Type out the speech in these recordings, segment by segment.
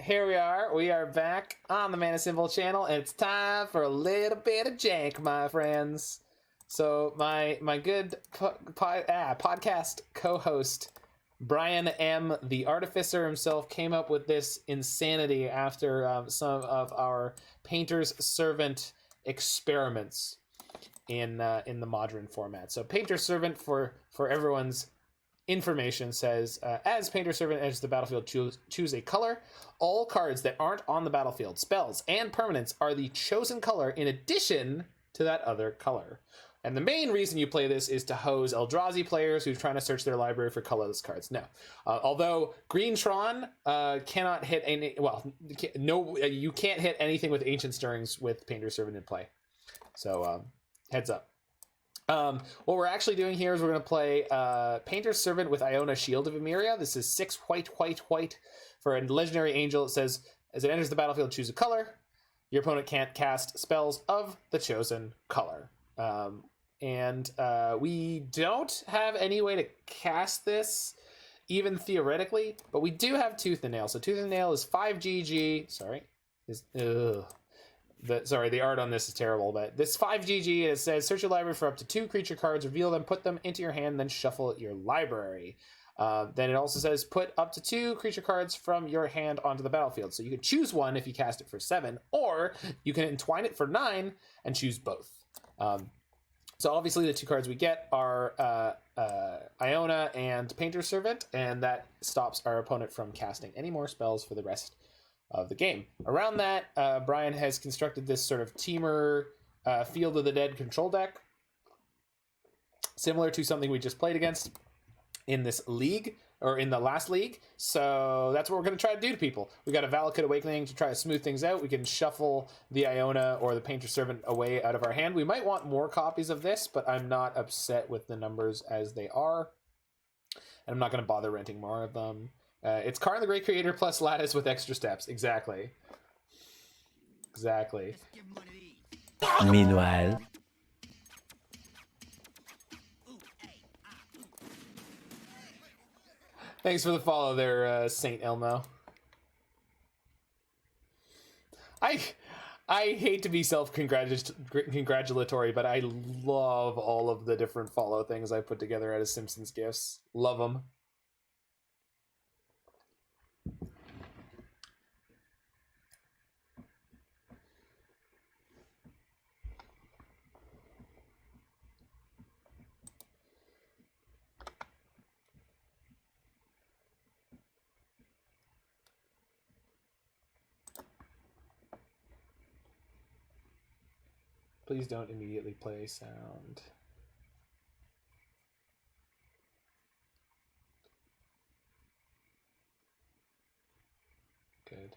here we are. We are back on the Mana Symbol channel, and it's time for a little bit of jank, my friends. So my good podcast co-host Brian M, the artificer himself, came up with this insanity after some of our Painter's Servant experiments in the modern format. So Painter's Servant, for everyone's information, says as Painter Servant enters the battlefield, choose a color. All cards that aren't on the battlefield, spells and permanents, are the chosen color in addition to that other color. And the main reason you play this is to hose Eldrazi players who are trying to search their library for colorless cards. No, although Green Tron cannot hit any. Well, you can't hit anything with Ancient Stirrings with Painter Servant in play. So heads up. What we're actually doing here is we're going to play Painter's Servant with Iona Shield of Emeria. This is 6 white for a legendary angel. It says, as it enters the battlefield, choose a color. Your opponent can't cast spells of the chosen color. We don't have any way to cast this, even theoretically, but we do have Tooth and Nail. So Tooth and Nail is 5 GG. The art on this is terrible, but this 5 GG, it says search your library for up to 2 creature cards, reveal them, put them into your hand, then shuffle your library. Then it also says put up to 2 creature cards from your hand onto the battlefield. So you can choose one if you cast it for 7, or you can entwine it for 9 and choose both. So obviously the 2 cards we get are Iona and Painter's Servant, and that stops our opponent from casting any more spells for the rest of the game. Around that, Brian has constructed this sort of Temur Field of the Dead control deck, similar to something we just played against in this league, or in the last league. So that's what we're going to try to do to people. We got a Valakut Awakening to try to smooth things out. We can shuffle the Iona or the Painter Servant away out of our hand. We might want more copies of this, but I'm not upset with the numbers as they are, and I'm not going to bother renting more of them. It's Karn the Great Creator plus Lattice with extra steps. Exactly. Meanwhile. Thanks for the follow there, Saint Elmo. I hate to be self-congratulatory, but I love all of the different follow things I put together out of Simpsons gifs. Love them. Please don't immediately play sound. Good.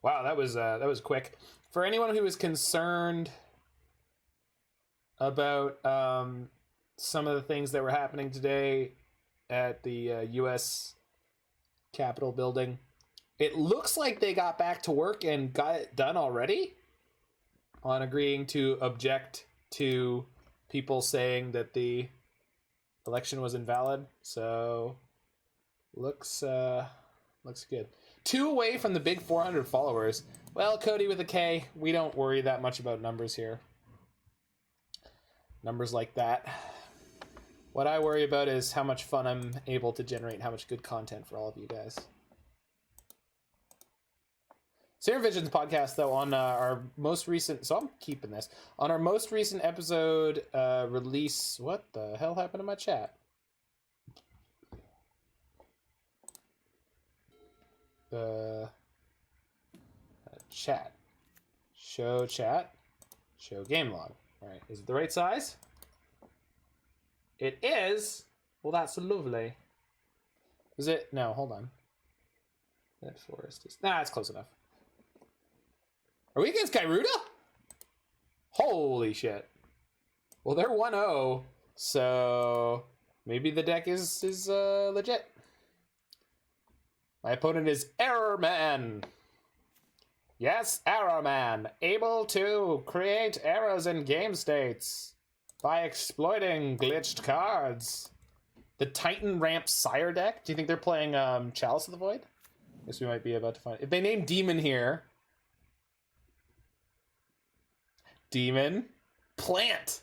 Wow, that was quick. For anyone who is concerned about some of the things that were happening today at the U.S. Capitol building, it looks like they got back to work and got it done already on agreeing to object to people saying that the election was invalid. So looks good. 2 away from the big 400 followers. Well, Cody with a K, we don't worry that much about numbers here. Numbers like that. What I worry about is how much fun I'm able to generate and how much good content for all of you guys. Serum Visions Podcast, though, on our most recent... So I'm keeping this. On our most recent episode release... What the hell happened to my chat? Chat. Show chat. Show game log. All right. Is it the right size? It is. Well, that's lovely. Is it? No, hold on. That forest is... Nah, it's close enough. Are we against Kairuda? Holy shit. Well, they're 1-0, so maybe the deck is legit. My opponent is Errorman. Yes, Errorman, able to create errors in game states by exploiting glitched cards. The Titan Ramp Sire deck. Do you think they're playing Chalice of the Void? Guess we might be about to find it. If they name Demon here. Demon. Plant.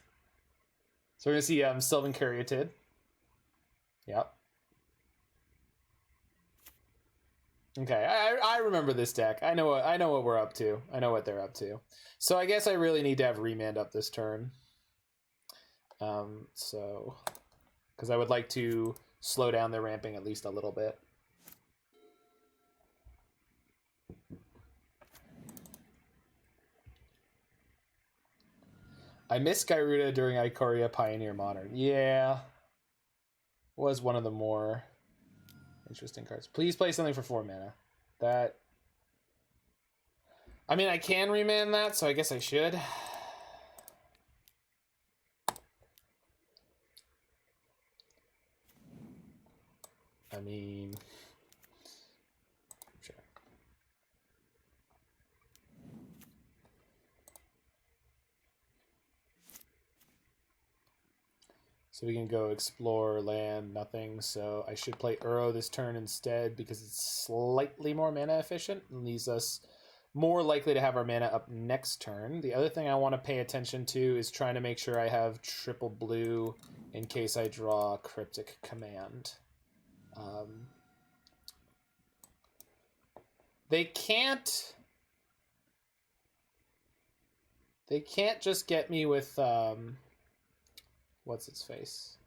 So we're going to see Sylvan Caryatid. Yep. Okay, I remember this deck. I know what we're up to. I know what they're up to. So I guess I really need to have Remand up this turn. So because I would like to slow down their ramping at least a little bit. I missed Gyruda during Ikoria Pioneer Modern. Yeah. Was one of the more interesting cards. Please play something for 4 mana. That... I mean, I can remand that, so I guess I should. I mean... Sure. So we can go explore, land, nothing. So I should play Uro this turn instead because it's slightly more mana efficient and leaves us more likely to have our mana up next turn. The other thing I want to pay attention to is trying to make sure I have triple blue in case I draw Cryptic Command. They can't just get me with what's its face?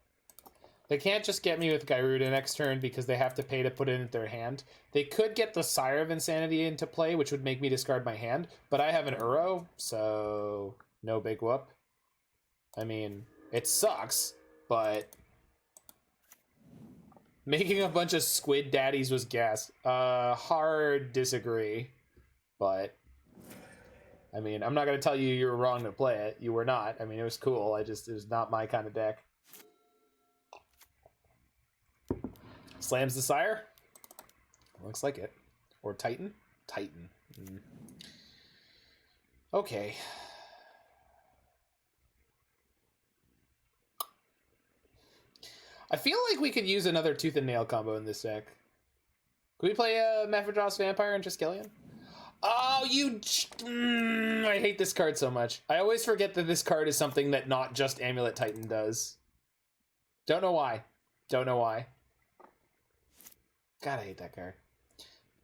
They can't just get me with Gyruda next turn because they have to pay to put it in their hand. They could get the Sire of Insanity into play, which would make me discard my hand, but I have an Uro, so no big whoop. I mean, it sucks, but making a bunch of Squid Daddies was gas. Hard disagree, but I mean, I'm not going to tell you were wrong to play it. You were not. I mean, it was cool. It was not my kind of deck. Slams the Sire? Looks like it. Or Titan? Titan. Okay. I feel like we could use another Tooth and Nail combo in this deck. Could we play Mephrodros Vampire and Triskelion? Oh, I hate this card so much. I always forget that this card is something that not just Amulet Titan does. Don't know why. Don't know why. God, I hate that card.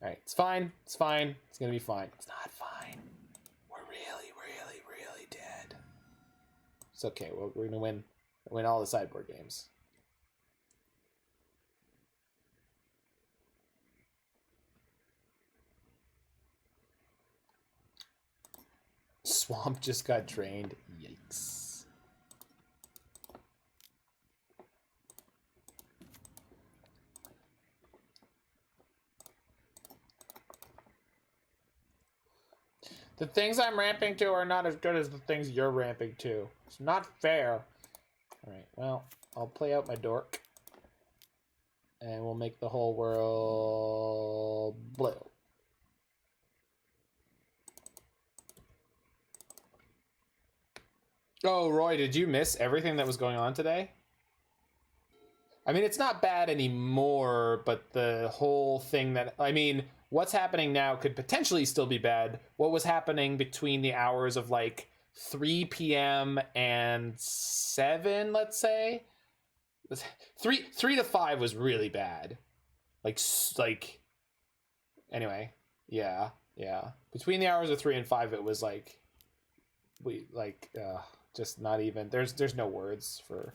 Alright, it's fine. It's fine. It's gonna be fine. It's not fine. We're really, really, really dead. It's okay. We're gonna win all the sideboard games. Swamp just got drained. Yikes. The things I'm ramping to are not as good as the things you're ramping to. It's not fair. Alright, well, I'll play out my dork. And we'll make the whole world blue. Oh, Roy, did you miss everything that was going on today? I mean, it's not bad anymore, but the whole thing that... I mean, what's happening now could potentially still be bad. What was happening between the hours of, like, 3 p.m. and 7, let's say? 3 to 5 was really bad. Like... Anyway, yeah. Between the hours of 3 and 5, it was, like... just not even... There's no words for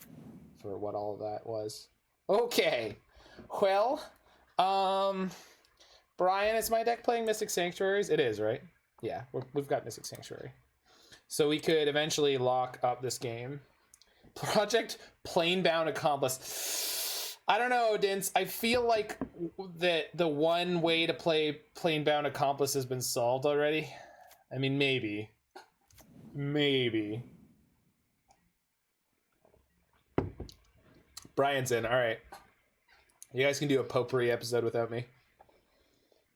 what all of that was. Okay. Well, Brian, is my deck playing Mystic Sanctuaries? It is, right? Yeah, we've got Mystic Sanctuary. So we could eventually lock up this game. Project Planebound Accomplice. I don't know, Dince. I feel like that the one way to play Planebound Accomplice has been solved already. I mean, maybe. Brian's in. All right. You guys can do a potpourri episode without me.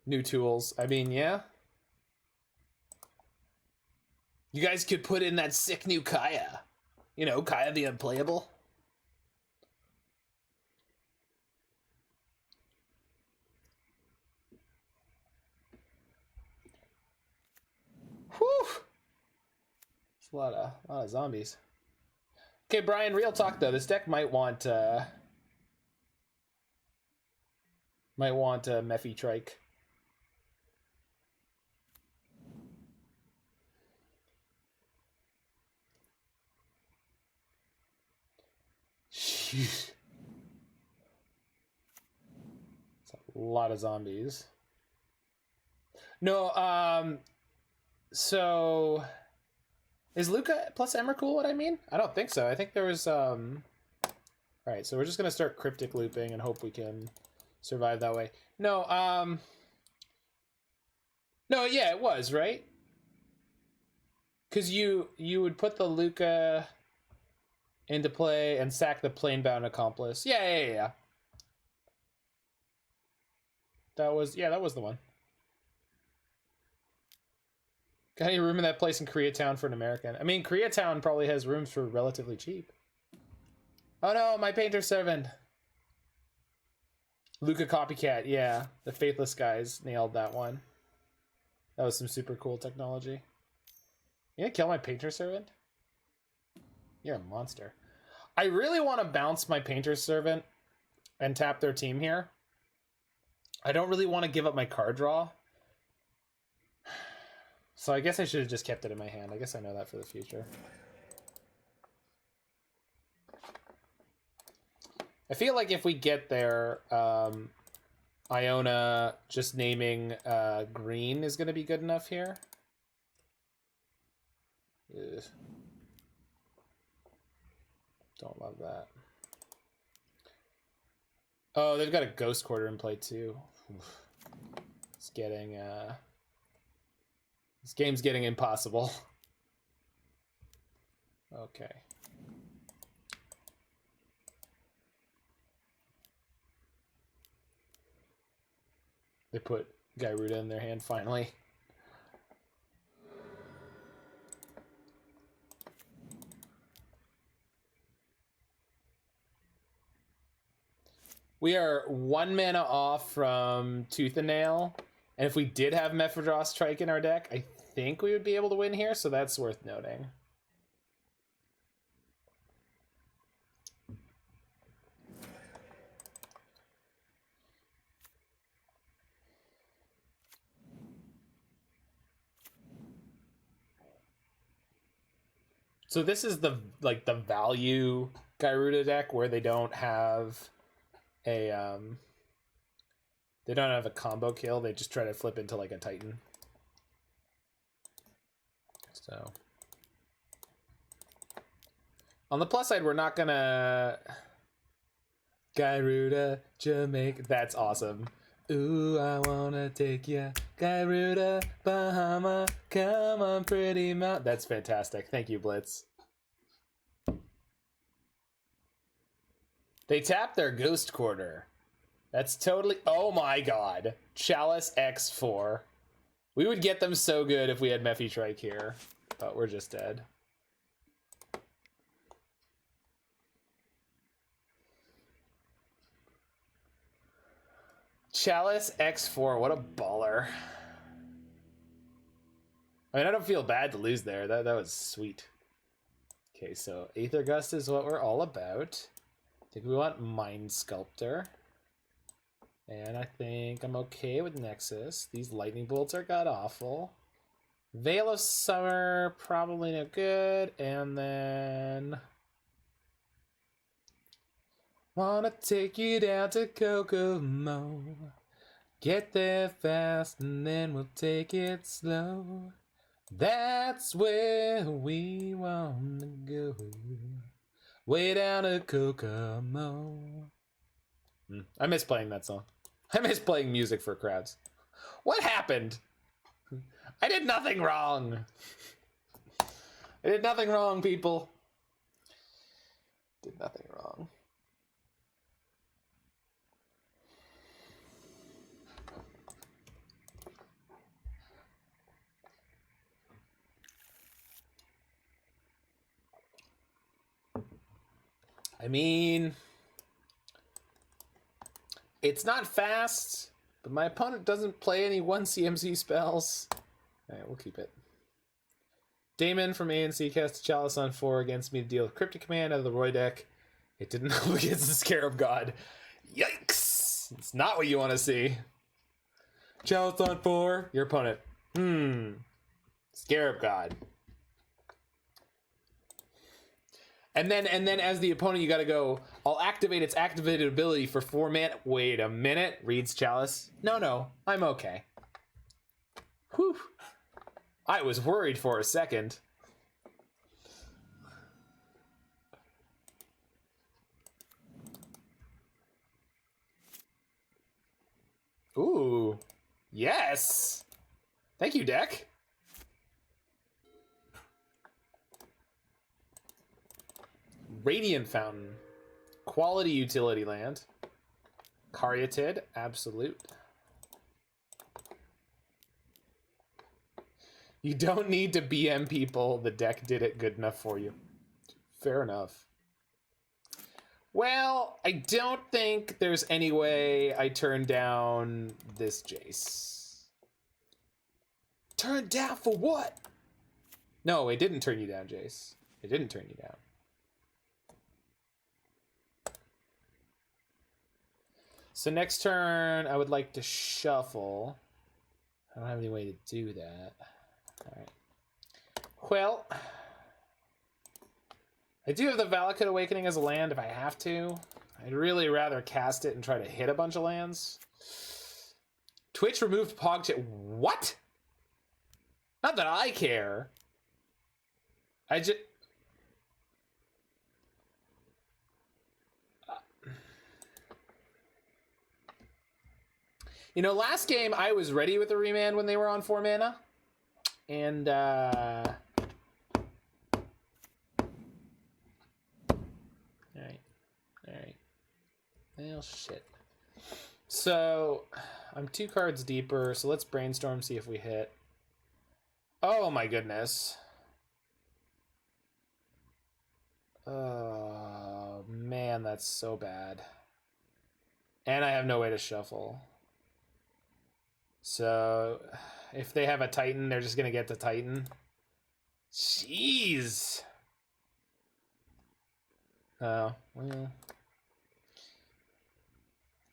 New tools. I mean, yeah. You guys could put in that sick new Kaya. You know, Kaya the Unplayable. It's a lot of zombies. Okay, Brian, real talk though. This deck might want Mephi Trike. It's a lot of zombies. No, so is Luca plus Emrakul what I mean? I don't think so. I think there was Alright, so we're just gonna start cryptic looping and hope we can survive that way. No, no, yeah, it was, right? Because you would put the Luca into play and sack the Planebound Accomplice. Yeah. That was the one. Got any room in that place in Koreatown for an American? I mean, Koreatown probably has rooms for relatively cheap. Oh no, my painter servant. Luca Copycat, yeah. The Faithless guys nailed that one. That was some super cool technology. You gonna kill my painter servant? You're a monster. I really want to bounce my painter servant and tap their team here. I don't really want to give up my card draw. So I guess I should have just kept it in my hand. I guess I know that for the future. I feel like if we get there, Iona just naming green is going to be good enough here. Ugh. Don't love that. Oh, they've got a Ghost Quarter in play too. Oof. It's getting this game's getting impossible. Okay. They put Gyruda in their hand finally. We are 1 mana off from Tooth and Nail, and if we did have Mephrodros Trike in our deck, I think we would be able to win here, so that's worth noting. So this is the value Gyruda deck where they don't have a combo kill. They just try to flip into like a Titan. So on the plus side, we're not gonna Gyruda Jamaica. That's awesome. Ooh, I wanna take ya, Gyruda, Bahama, come on, pretty mount. That's fantastic. Thank you, Blitz. They tap their Ghost Quarter. That's totally... Oh my god. Chalice X4. We would get them so good if we had Mephi Trike here, but we're just dead. Chalice X4, what a baller. I mean, I don't feel bad to lose there. That was sweet. Okay, so Aether Gust is what we're all about. I think we want Mind Sculptor. And I think I'm okay with Nexus. These lightning bolts are god-awful. Veil of Summer, probably no good. And then... Wanna take you down to Kokomo. Get there fast and then we'll take it slow. That's where we wanna go. Way down to Kokomo. I miss playing that song. I miss playing music for crowds. What happened? I did nothing wrong. I did nothing wrong, people. Did nothing wrong. I mean, it's not fast, but my opponent doesn't play any 1 CMC spells. All right, we'll keep it. Damon from ANC cast a Chalice on 4 against me to deal with Cryptic Command out of the Roy deck. It didn't help against the Scarab God. Yikes! It's not what you want to see. Chalice on 4, your opponent. Scarab God. And then as the opponent, you gotta go, I'll activate its activated ability for 4 mana. Wait a minute. Reads Chalice. No, I'm okay. Whew. I was worried for a second. Ooh. Yes. Thank you, deck. Radiant Fountain. Quality utility land. Caryatid. Absolute. You don't need to BM people. The deck did it good enough for you. Fair enough. Well, I don't think there's any way I turn down this Jace. Turn down for what? No, it didn't turn you down, Jace. It didn't turn you down. So next turn, I would like to shuffle. I don't have any way to do that. All right. Well, I do have the Valakut Awakening as a land if I have to. I'd really rather cast it and try to hit a bunch of lands. Twitch removed Pogchip. What? Not that I care. I just... You know, last game I was ready with the Remand when they were on 4 mana. And, Alright. Well, shit. So, I'm 2 cards deeper, so let's brainstorm, see if we hit. Oh my goodness. Oh, man, that's so bad. And I have no way to shuffle. So, if they have a Titan, they're just going to get the Titan. Jeez. Oh, well.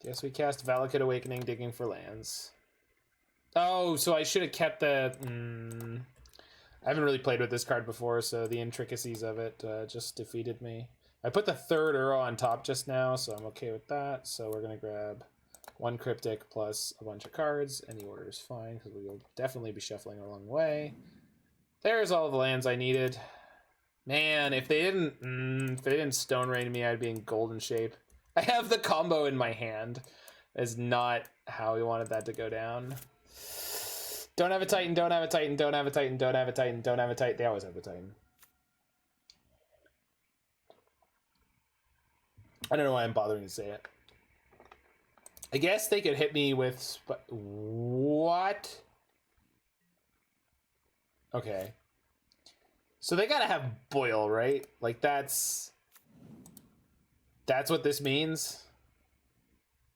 Guess we cast Valakut Awakening, digging for lands. Oh, so I should have kept the... I haven't really played with this card before, so the intricacies of it just defeated me. I put the 3rd Uro on top just now, so I'm okay with that. So we're going to grab 1 Cryptic plus a bunch of cards, and the order is fine, because we will definitely be shuffling along the way. There's all the lands I needed. Man, if they didn't Stone Rain me, I'd be in golden shape. I have the combo in my hand. Is not how we wanted that to go down. Don't have a Titan, don't have a Titan, don't have a Titan, don't have a Titan, don't have a Titan. They always have a Titan. I don't know why I'm bothering to say it. I guess they could hit me with... What? Okay. So they gotta have Boil, right? Like, that's what this means?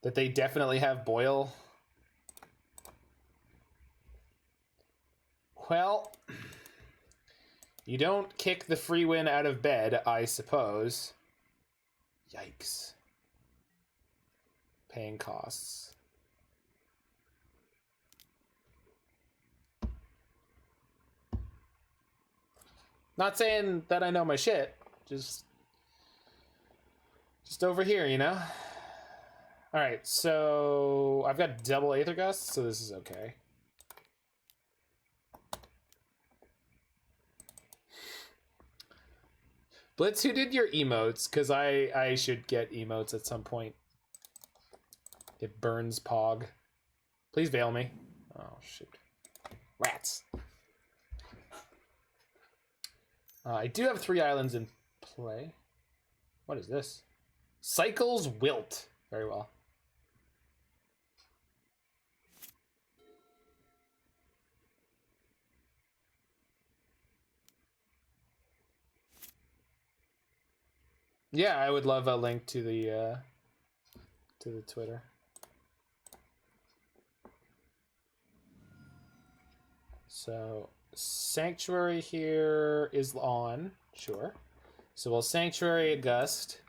That they definitely have Boil? Well, you don't kick the free win out of bed, I suppose. Yikes. Paying costs. Not saying that I know my shit. Just over here, you know? Alright, so I've got double Aether Gust, so this is okay. Blitz, who did your emotes? Because I should get emotes at some point. It burns Pog. Please veil me. Oh, shoot. Rats. I do have 3 islands in play. What is this? Cycles Wilt. Very well. Yeah, I would love a link to the Twitter. So Sanctuary here is on. Sure. So we'll Sanctuary Gust.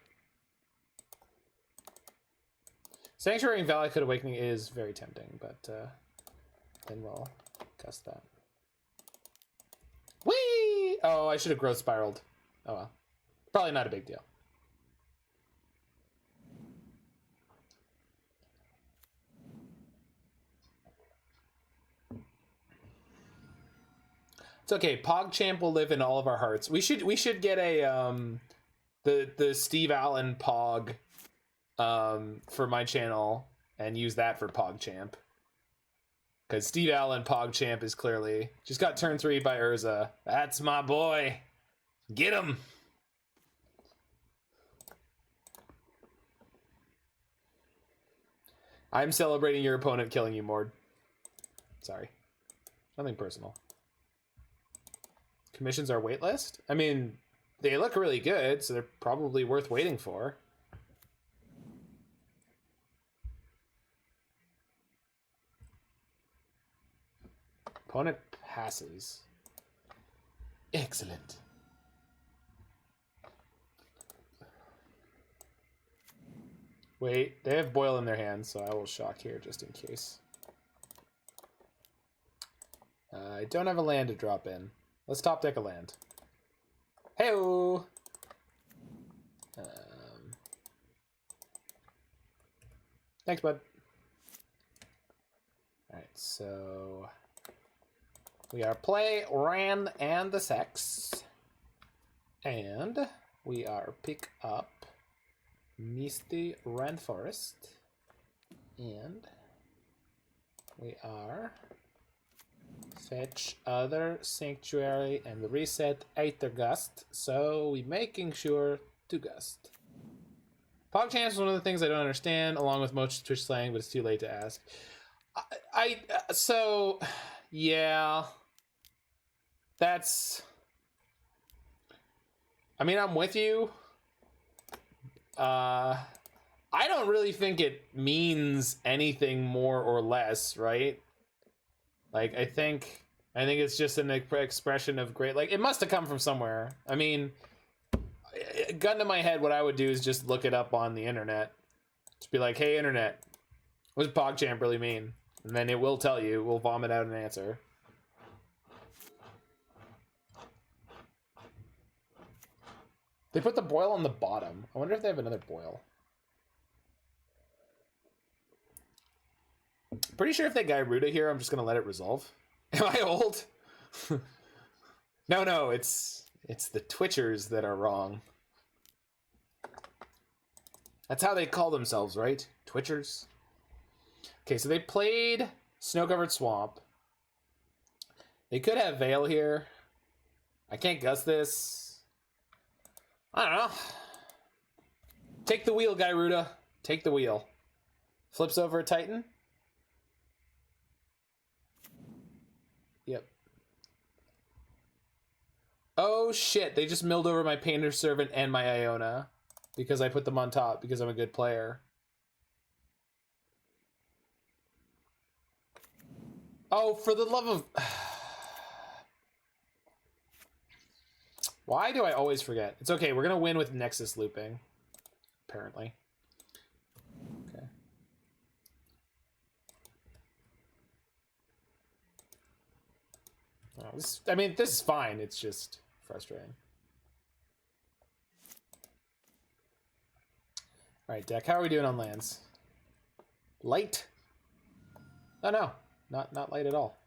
Sanctuary and Valakut Awakening is very tempting, but then we'll Gust that. Whee! Oh, I should have growth spiraled. Oh well. Probably not a big deal. It's okay. PogChamp will live in all of our hearts. We should get a the Steve Allen Pog for my channel and use that for PogChamp. Because Steve Allen PogChamp is clearly just got turn 3 by Urza. That's my boy. Get him. I'm celebrating your opponent killing you, Mord. Sorry. Nothing personal. Commissions are waitlist? I mean, they look really good, so they're probably worth waiting for. Opponent passes. Excellent. Wait, they have Boil in their hands, so I will shock here just in case. I don't have a land to drop in. Let's top deck a land. Hey-o! Thanks, bud. Alright, so we are play Wrenn and Six. And we are pick up Misty Rainforest. And we are fetch other Sanctuary and reset Aether Gust, so we making sure to Gust. PogChamp is one of the things I don't understand, along with most Twitch slang, but it's too late to ask. So, yeah. That's... I mean, I'm with you. I don't really think it means anything more or less, right? Like, I think it's just an expression of great... Like, it must have come from somewhere. I mean, gun to my head, what I would do is just look it up on the internet. Just be like, hey, internet, what does PogChamp really mean? And then it will tell you. We'll vomit out an answer. They put the Boil on the bottom. I wonder if they have another Boil. Pretty sure if they Gyruda here, I'm just gonna let it resolve. Am I old? No, it's the Twitchers that are wrong. That's how they call themselves, right? Twitchers. Okay, so they played Snow-Covered Swamp. They could have Veil here. I can't Gust this. I don't know. Take the wheel, Gyruda. Take the wheel. Flips over a Titan. Yep. Oh shit, they just milled over my Painter Servant and my Iona because I put them on top because I'm a good player. Oh, for the love of... Why do I always forget? It's okay, we're gonna win with Nexus looping. Apparently. Okay. Oh, this is fine, it's just frustrating. Alright, deck, how are we doing on lands? Light? Oh no, not light at all.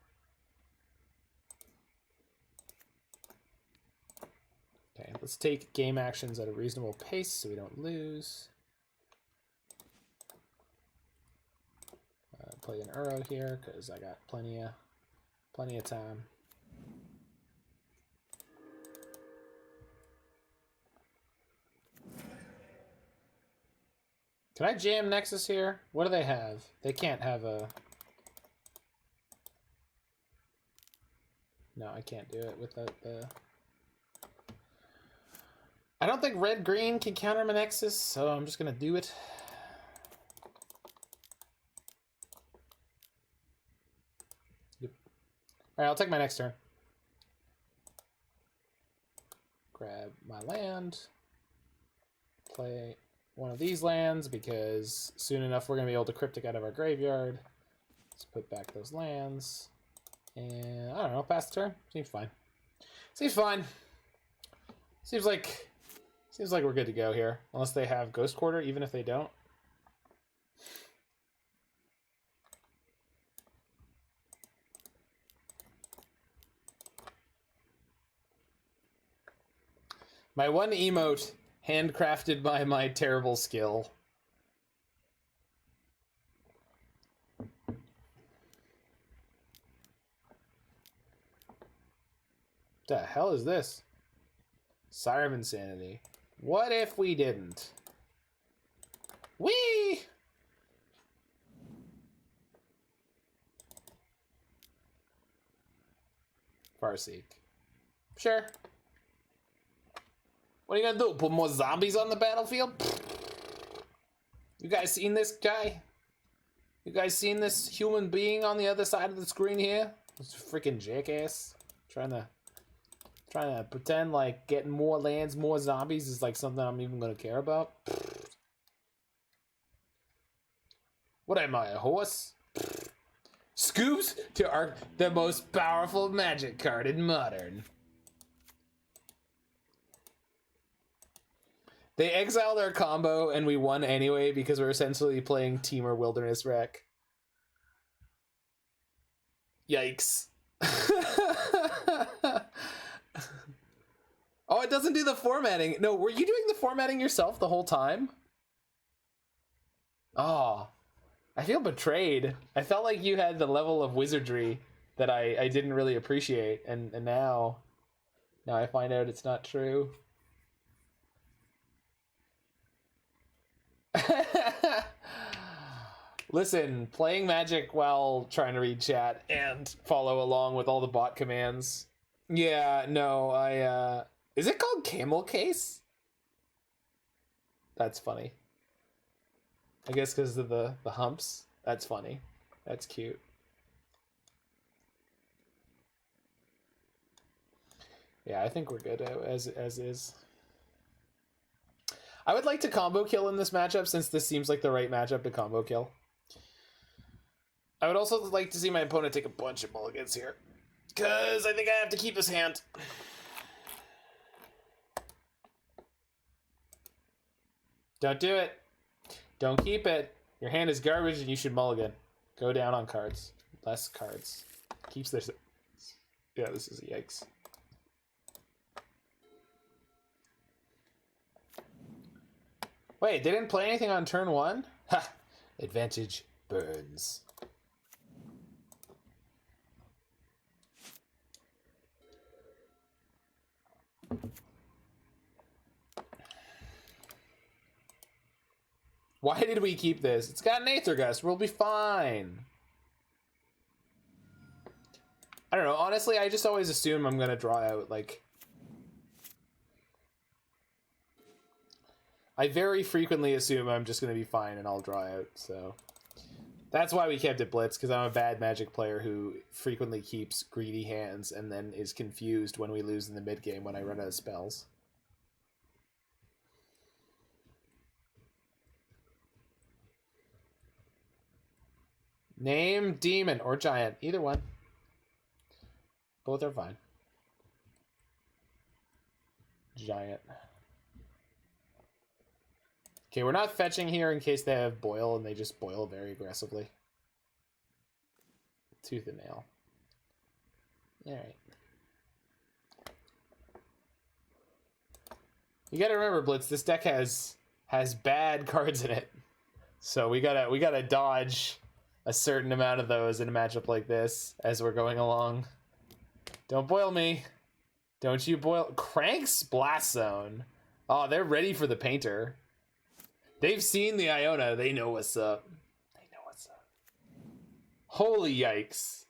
Okay, let's take game actions at a reasonable pace so we don't lose. Play an Uro here because I got plenty of time. Can I jam Nexus here? What do they have? They can't have a... No, I can't do it with the... I don't think red-green can counter my Nexus, so I'm just gonna do it. Yep. Alright, I'll take my next turn. grab my land, play one of these lands, because soon enough we're going to be able to Cryptic out of our graveyard. Let's put back those lands. And, I don't know, pass the turn? Seems fine. Seems fine. Seems like we're good to go here. Unless they have Ghost Quarter, even if they don't. My one emote, handcrafted by my terrible skill. The hell is this? Serum Insanity. What if we didn't? Whee! Farseek. Sure. What are you gonna do? Put more zombies on the battlefield? You guys seen this guy? You guys seen this human being on the other side of the screen here? This freaking jackass. Trying to pretend like getting more lands, more zombies is like something I'm even gonna care about. What am I, a horse? Scoops to the most powerful magic card in Modern. They exiled our combo and we won anyway because we're essentially playing Temur Wilderness Wreck. Yikes. Oh, it doesn't do the formatting. No, were you doing the formatting yourself the whole time? Oh, I feel betrayed. I felt like you had the level of wizardry that I didn't really appreciate, and now I find out it's not true. Listen, playing Magic while trying to read chat and follow along with all the bot commands. Yeah, no, is it called Camel Case? That's funny. I guess because of the humps. That's funny. That's cute. Yeah, I think we're good as is. I would like to combo kill in this matchup since this seems like the right matchup to combo kill. I would also like to see my opponent take a bunch of mulligans here, because I think I have to keep his hand. Don't do it. Don't keep it. Your hand is garbage and you should mulligan. Go down on cards. Less cards. Keeps this. Yeah, this is a yikes. Wait, they didn't play anything on turn one? Ha! Advantage burns. Why did we keep this? It's got an Aether Gust. We'll be fine. I don't know. Honestly, I just always assume I'm going to draw out, like... I very frequently assume I'm just going to be fine and I'll draw out, so... That's why we kept it Blitz, because I'm a bad Magic player who frequently keeps greedy hands and then is confused when we lose in the mid-game when I run out of spells. Name demon or giant, either one. Both are fine. Giant. Okay, we're not fetching here in case they have boil and they just boil very aggressively. Tooth and nail. Alright. You gotta remember, Blitz, this deck has bad cards in it. So we gotta dodge a certain amount of those in a matchup like this as we're going along. Don't boil me. Don't you boil. Crank's Blast Zone. Oh, they're ready for the painter. They've seen the Iona. They know what's up. They know what's up. Holy yikes.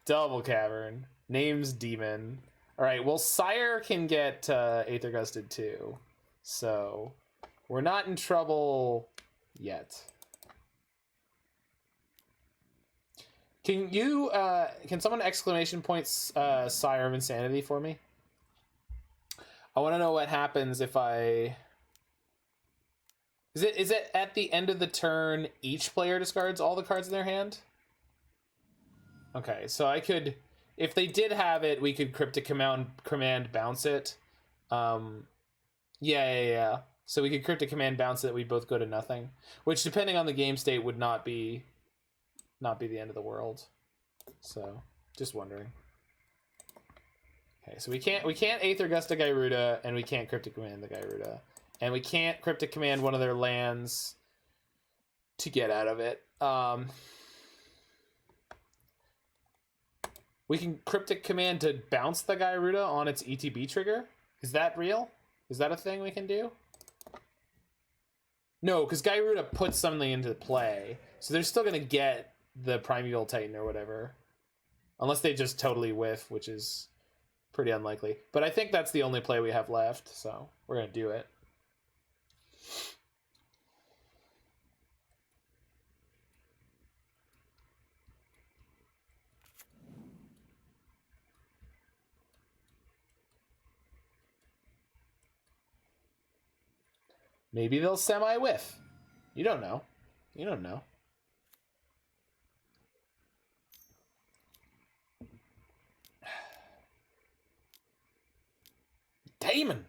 Double Cavern. Name's Demon. Alright, well, Sire can get Aether Gusted too. So, we're not in trouble yet. Can you, can someone exclamation points Sire of Insanity for me? I want to know what happens if I... Is it at the end of the turn, each player discards all the cards in their hand? Okay, so I could... If they did have it, we could Cryptic Command bounce it. Yeah. So we could Cryptic Command bounce it, we both go to nothing. Which, depending on the game state, would not be the end of the world. So, just wondering. Okay, so we can't Aether Gust the Gyruda, and we can't Cryptic Command the Gyruda. And we can't Cryptic Command one of their lands to get out of it. We can Cryptic Command to bounce the Gyruda on its ETB trigger? Is that real? Is that a thing we can do? No, because Gyruda puts something into play. So they're still going to get the Primeval Titan or whatever. Unless they just totally whiff, which is pretty unlikely. But I think that's the only play we have left, so we're going to do it. Maybe they'll semi-whiff. You don't know. You don't know. Damon!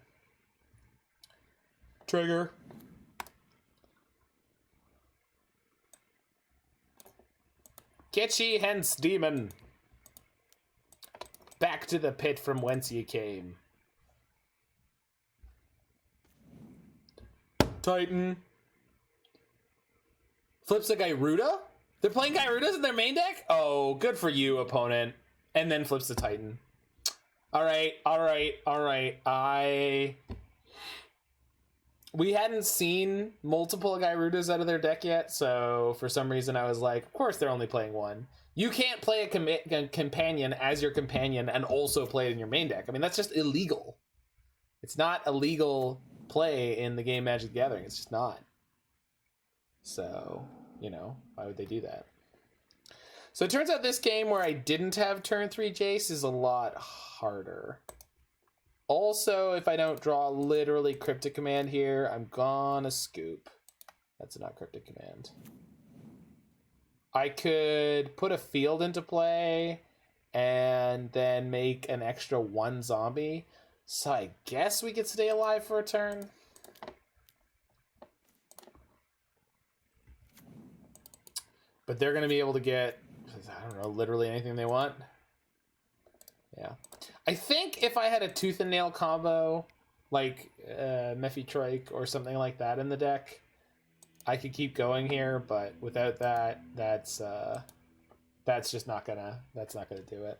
Trigger. Get ye hence, demon. Back to the pit from whence ye came. Titan. Flips a Gyruda? They're playing Gyrudas in their main deck? Oh, good for you, opponent. And then flips the Titan. Alright. We hadn't seen multiple Gyrudas out of their deck yet, so for some reason I was like, of course they're only playing one. You can't play a companion as your companion and also play it in your main deck. I mean, that's just illegal. It's not a legal play in the game Magic the Gathering. It's just not. So, you know, why would they do that? So it turns out this game where I didn't have turn 3 Jace is a lot harder. Also, if I don't draw literally Cryptic Command here, I'm gonna scoop. That's not Cryptic Command. I could put a field into play and then make an extra 1 zombie. So I guess we could stay alive for a turn. But they're going to be able to get, I don't know, literally anything they want. Yeah. I think if I had a Tooth and Nail combo, like Mephitrike or something like that in the deck, I could keep going here, but without that, that's just not gonna do it.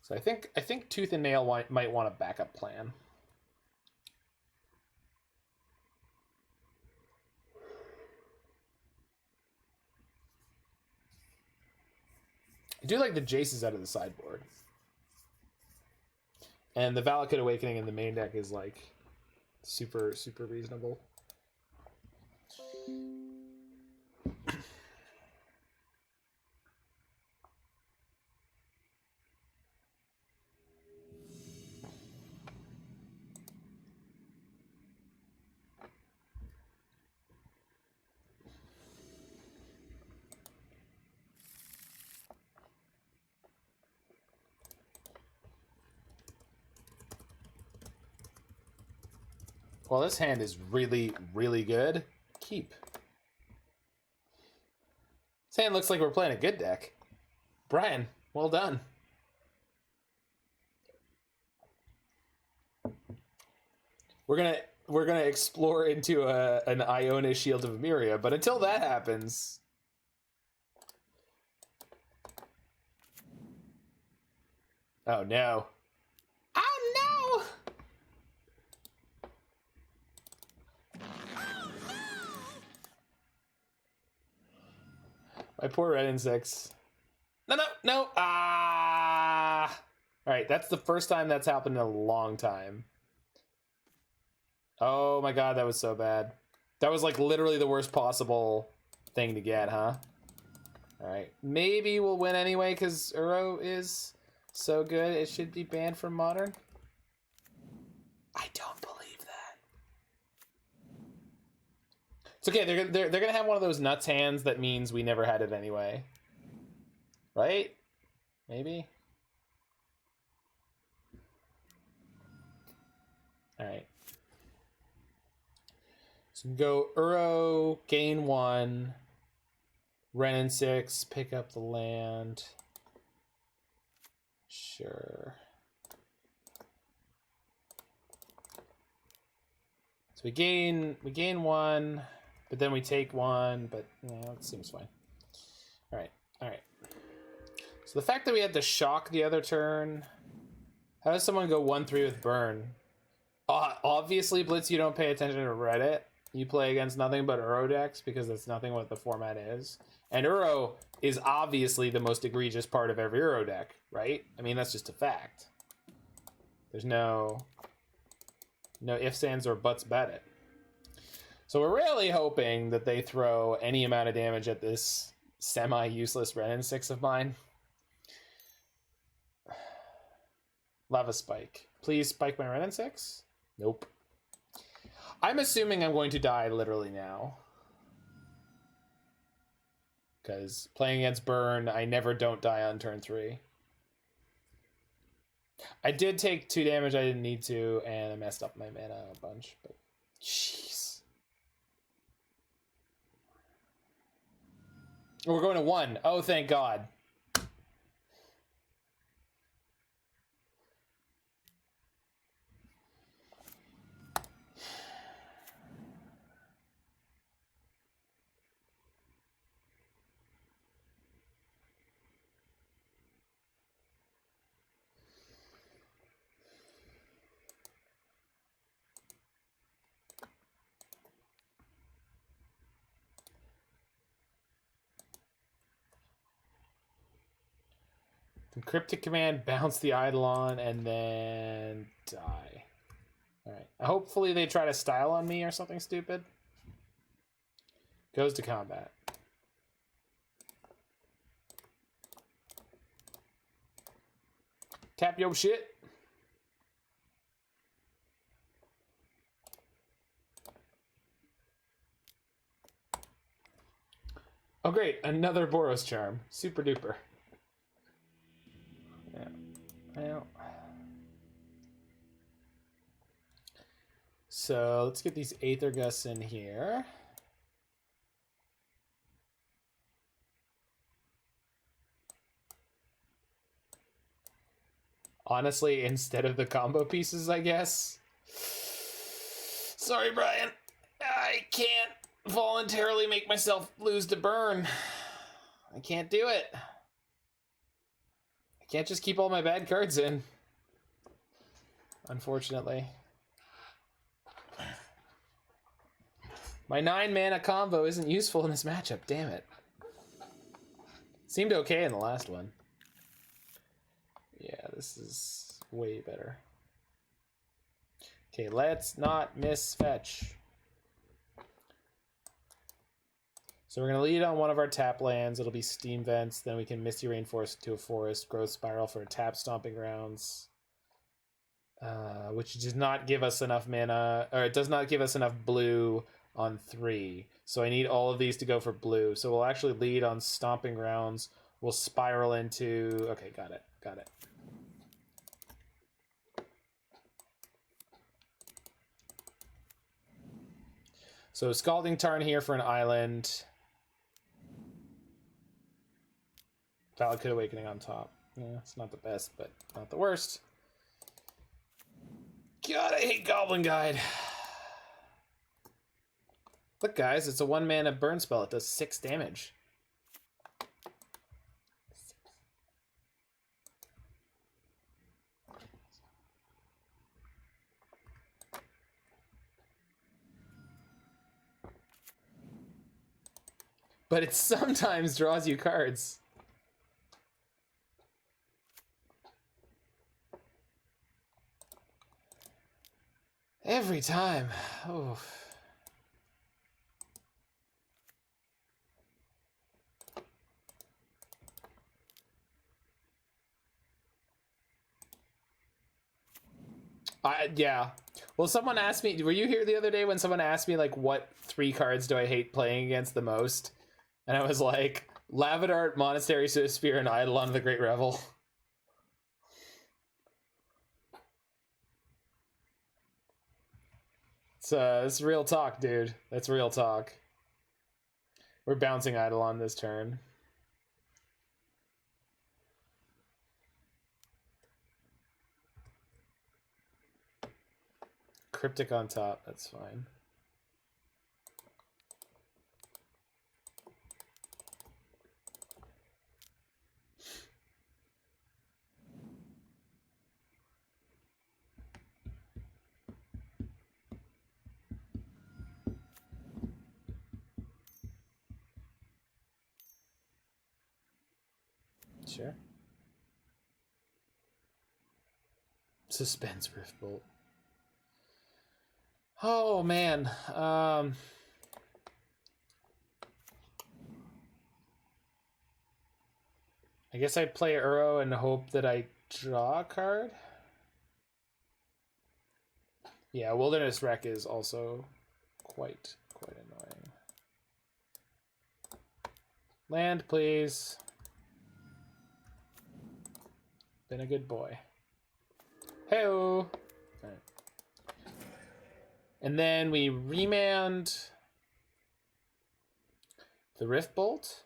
So I think Tooth and Nail might want a backup plan. I do like the Jaces out of the sideboard. And the Valakut Awakening in the main deck is like super reasonable. Well, this hand is really good. Keep. This hand looks like we're playing a good deck. Brian, well done. We're gonna explore into an Iona Shield of Emeria, but until that happens, oh no. Oh no! My poor Wrenn and Six. No! Ah! Alright, that's the first time that's happened in a long time. Oh my god, that was so bad. That was like literally the worst possible thing to get, huh? Alright, maybe we'll win anyway because Uro is so good it should be banned from Modern. I don't believe that. It's okay, they're gonna have one of those nuts hands that means we never had it anyway. Right? Maybe? Alright. So go Uro, gain 1. Wrenn and Six, pick up the land. Sure. So we gain 1, but then we take 1, but yeah, it seems fine. Alright, alright. So the fact that we had to shock the other turn. How does someone go 1-3 with burn? Obviously, Blitz, you don't pay attention to Reddit. You play against nothing but Uro decks because that's nothing what the format is. And Uro is obviously the most egregious part of every Uro deck, right? I mean, that's just a fact. There's no ifs, ands, or buts about it. So we're really hoping that they throw any amount of damage at this semi-useless Wrenn and Six of mine. Lava Spike. Please spike my Wrenn and Six? Nope. I'm assuming I'm going to die literally now. Because playing against Burn, I never don't die on turn 3. I did take 2 damage I didn't need to, and I messed up my mana a bunch, but jeez. We're going to 1. Oh, thank God. Cryptic Command, bounce the Eidolon, and then die. Alright. Hopefully they try to style on me or something stupid. Goes to combat. Tap yo shit. Oh great, another Boros Charm. Super duper. Yeah. Well. So let's get these Aether Gusts in here. Honestly, instead of the combo pieces, I guess. Sorry, Brian. I can't voluntarily make myself lose to burn. I can't do it. I can't just keep all my bad cards in. Unfortunately. My 9 mana combo isn't useful in this matchup, damn it. Seemed okay in the last one. Yeah, this is way better. Okay, let's not miss fetch. So we're going to lead on one of our tap lands. It'll be Steam Vents. Then we can Misty Rainforest to a Forest. Growth Spiral for a tap Stomping Grounds. Which does not give us enough mana. Or it does not give us enough blue on 3. So I need all of these to go for blue. So we'll actually lead on Stomping Grounds. We'll spiral into... Okay, got it. Got it. So Scalding Tarn here for an island. Valakut Awakening on top. Yeah, it's not the best, but not the worst. God, I hate Goblin Guide. Look, guys, it's a 1 mana burn spell. It does 6 damage. But it sometimes draws you cards. Every time. Oh. Yeah. Well, someone asked me, were you here the other day when someone asked me, like, what 3 cards do I hate playing against the most? And I was like, Lavadart, Monastery, Swiftspear, and Eidolon of the Great Revel. It's real talk, dude. That's real talk. We're bouncing Eidolon this turn. Cryptic on top, that's fine. Sure. Suspense Riftbolt. Oh man. I guess I'd play Uro and hope that I draw a card. Yeah, Wilderness Wreck is also quite annoying. Land, please. Been a good boy. Hey-o! Right. And then we remand the Riftbolt.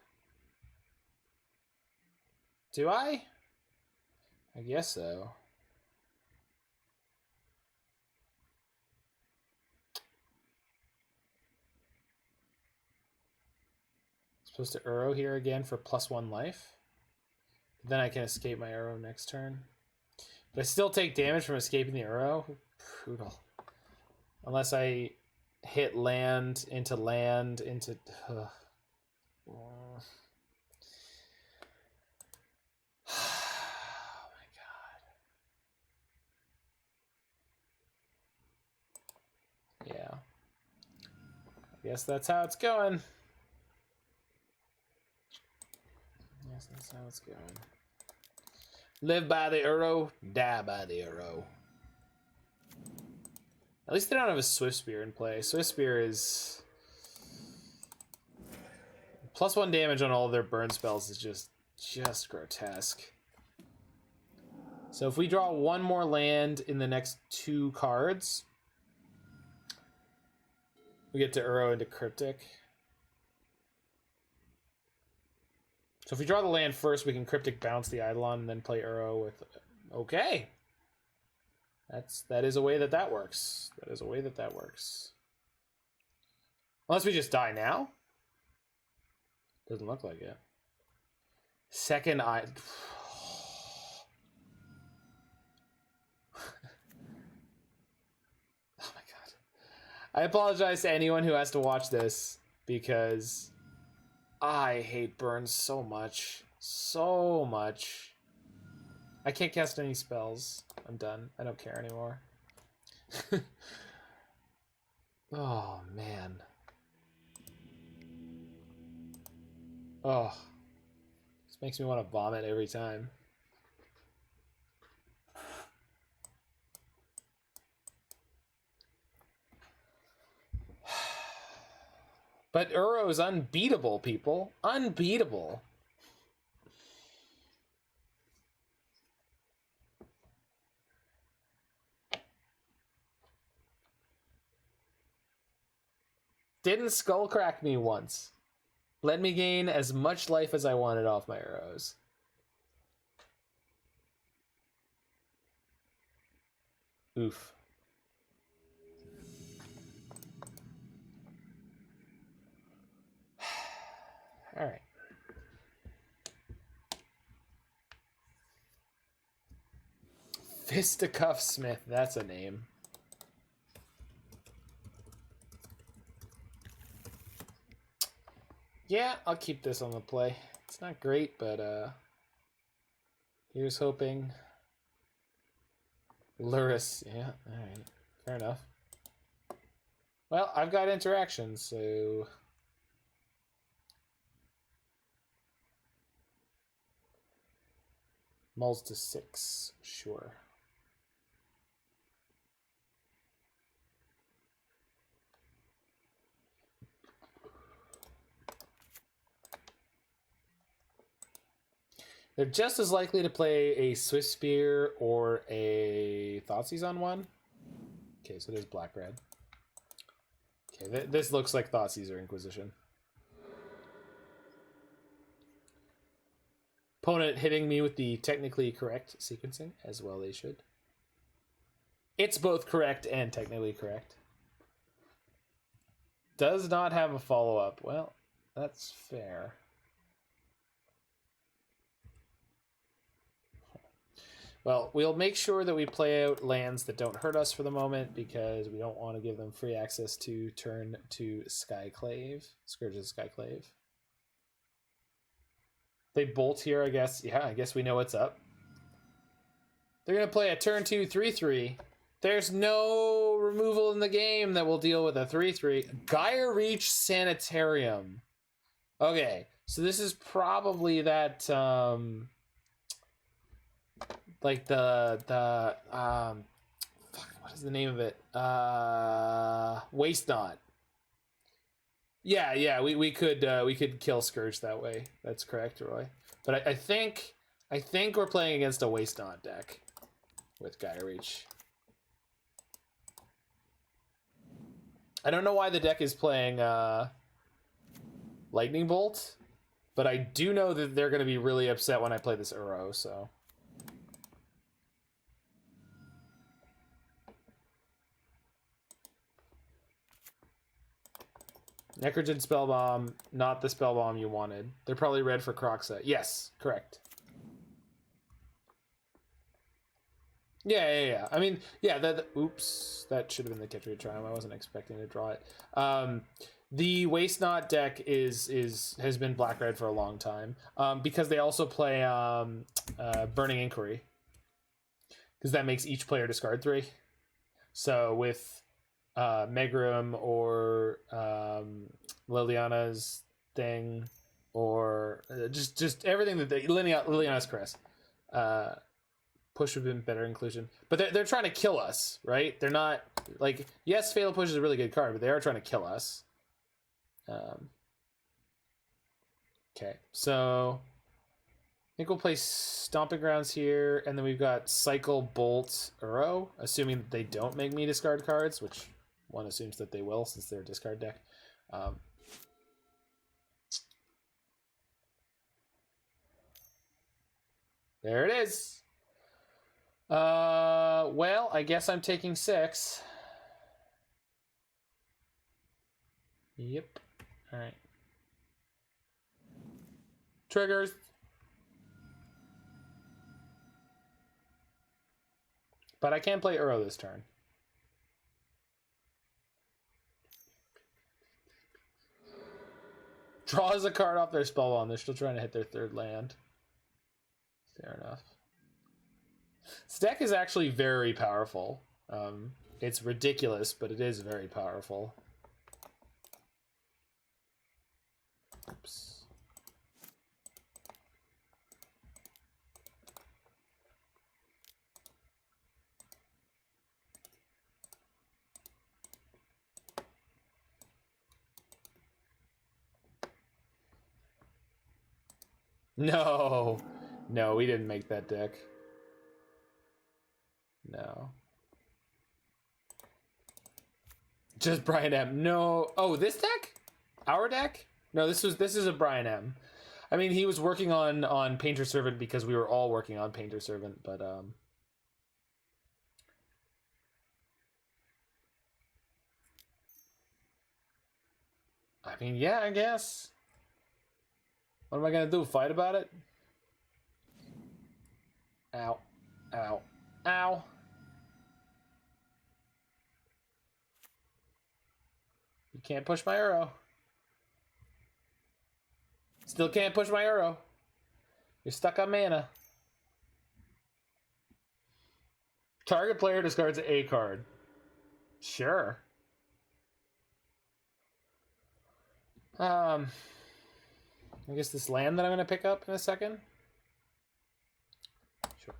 Do I? I guess so. Supposed to Uro here again for +1 life. Then I can escape my Uro next turn. But I still take damage from escaping the Uro? Brutal. Unless I hit land into... Oh my god. Yeah. I guess that's how it's going. Yes, that's how it's going. Live by the Uro, die by the Uro. At least they don't have a Swiftspear in play. Swiftspear is... +1 damage on all of their burn spells is just grotesque. So if we draw 1 more land in the next 2 cards, we get to Uro into Cryptic. So if we draw the land first, we can Cryptic bounce the Eidolon and then play Uro with... Okay. That is a way that works. That is a way that works. Unless we just die now. Doesn't look like it. Second eye... Oh my god. I apologize to anyone who has to watch this because I hate burns so much. So much. I can't cast any spells. I'm done. I don't care anymore. Oh, man. Oh. This makes me want to vomit every time. But Uro is unbeatable, people. Unbeatable. Didn't skullcrack me once. Let me gain as much life as I wanted off my Uros. Oof. All right. Fisticuff Smith, that's a name. Yeah, I'll keep this on the play. It's not great, but here's hoping. Luris, yeah, alright. Fair enough. Well, I've got interactions, so mulls to 6, sure. They're just as likely to play a Swift Spear or a Thoughtseize on one. Okay, so there's black-red. Okay, this looks like Thoughtseize or Inquisition. Opponent hitting me with the technically correct sequencing, as well they should. It's both correct and technically correct. Does not have a follow-up. Well, that's fair. Well, we'll make sure that we play out lands that don't hurt us for the moment, because we don't want to give them free access to turn to Skyclave. Scourge's Skyclave. They bolt here, I guess. Yeah, I guess we know what's up. They're going to play a turn 2 3/3. There's no removal in the game that will deal with a 3/3. Gyre Reach Sanitarium. Okay, so this is probably that, like fuck, what is the name of it? Waste Not. Yeah, we could kill Scourge that way. That's correct, Roy. But I think we're playing against a Waste Not deck with Gyre Reach. I don't know why the deck is playing Lightning Bolt, but I do know that they're going to be really upset when I play this Uro, so. Necrogen Spellbomb, not the Spellbomb you wanted. They're probably red for Kroxa. Yes, correct. Yeah. I mean, yeah, oops, that should have been the Ketria Triome. I wasn't expecting to draw it. The Waste Not deck has been black-red for a long time, because they also play Burning Inquiry, because that makes each player discard 3. So with Megrim or Liliana's thing, or just everything that Liliana's Caress. Push would have been better inclusion, but they're trying to kill us, right? They're not like, yes, Fatal Push is a really good card, but they are trying to kill us. Okay, so I think we'll play Stomping Grounds here, and then we've got Cycle, Bolt, Uro, assuming that they don't make me discard cards, which one assumes that they will since they're a discard deck. There it is. Well, I guess I'm taking 6. Yep. All right. Triggers. But I can play Uro this turn. Draws a card off their spellbomb. They're still trying to hit their 3rd land. Fair enough. This deck is actually very powerful. It's ridiculous, but it is very powerful. Oops. No, we didn't make that deck. No. Just Brian M. No. Oh, this deck? Our deck? No, this is a Brian M. I mean, he was working on Painter Servant because we were all working on Painter Servant, but I mean, yeah, I guess. What am I gonna do? Fight about it? Ow. Ow. Ow. You can't push my Uro. Still can't push my Uro. You're stuck on mana. Target player discards a card. Sure. I guess this land that I'm going to pick up in a second. Sure.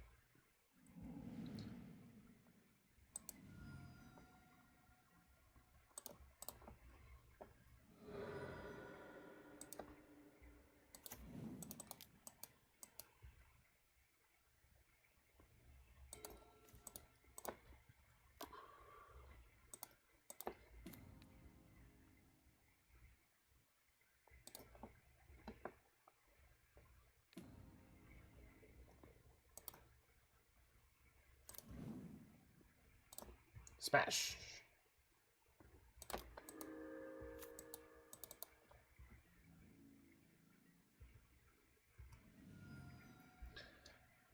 Smash.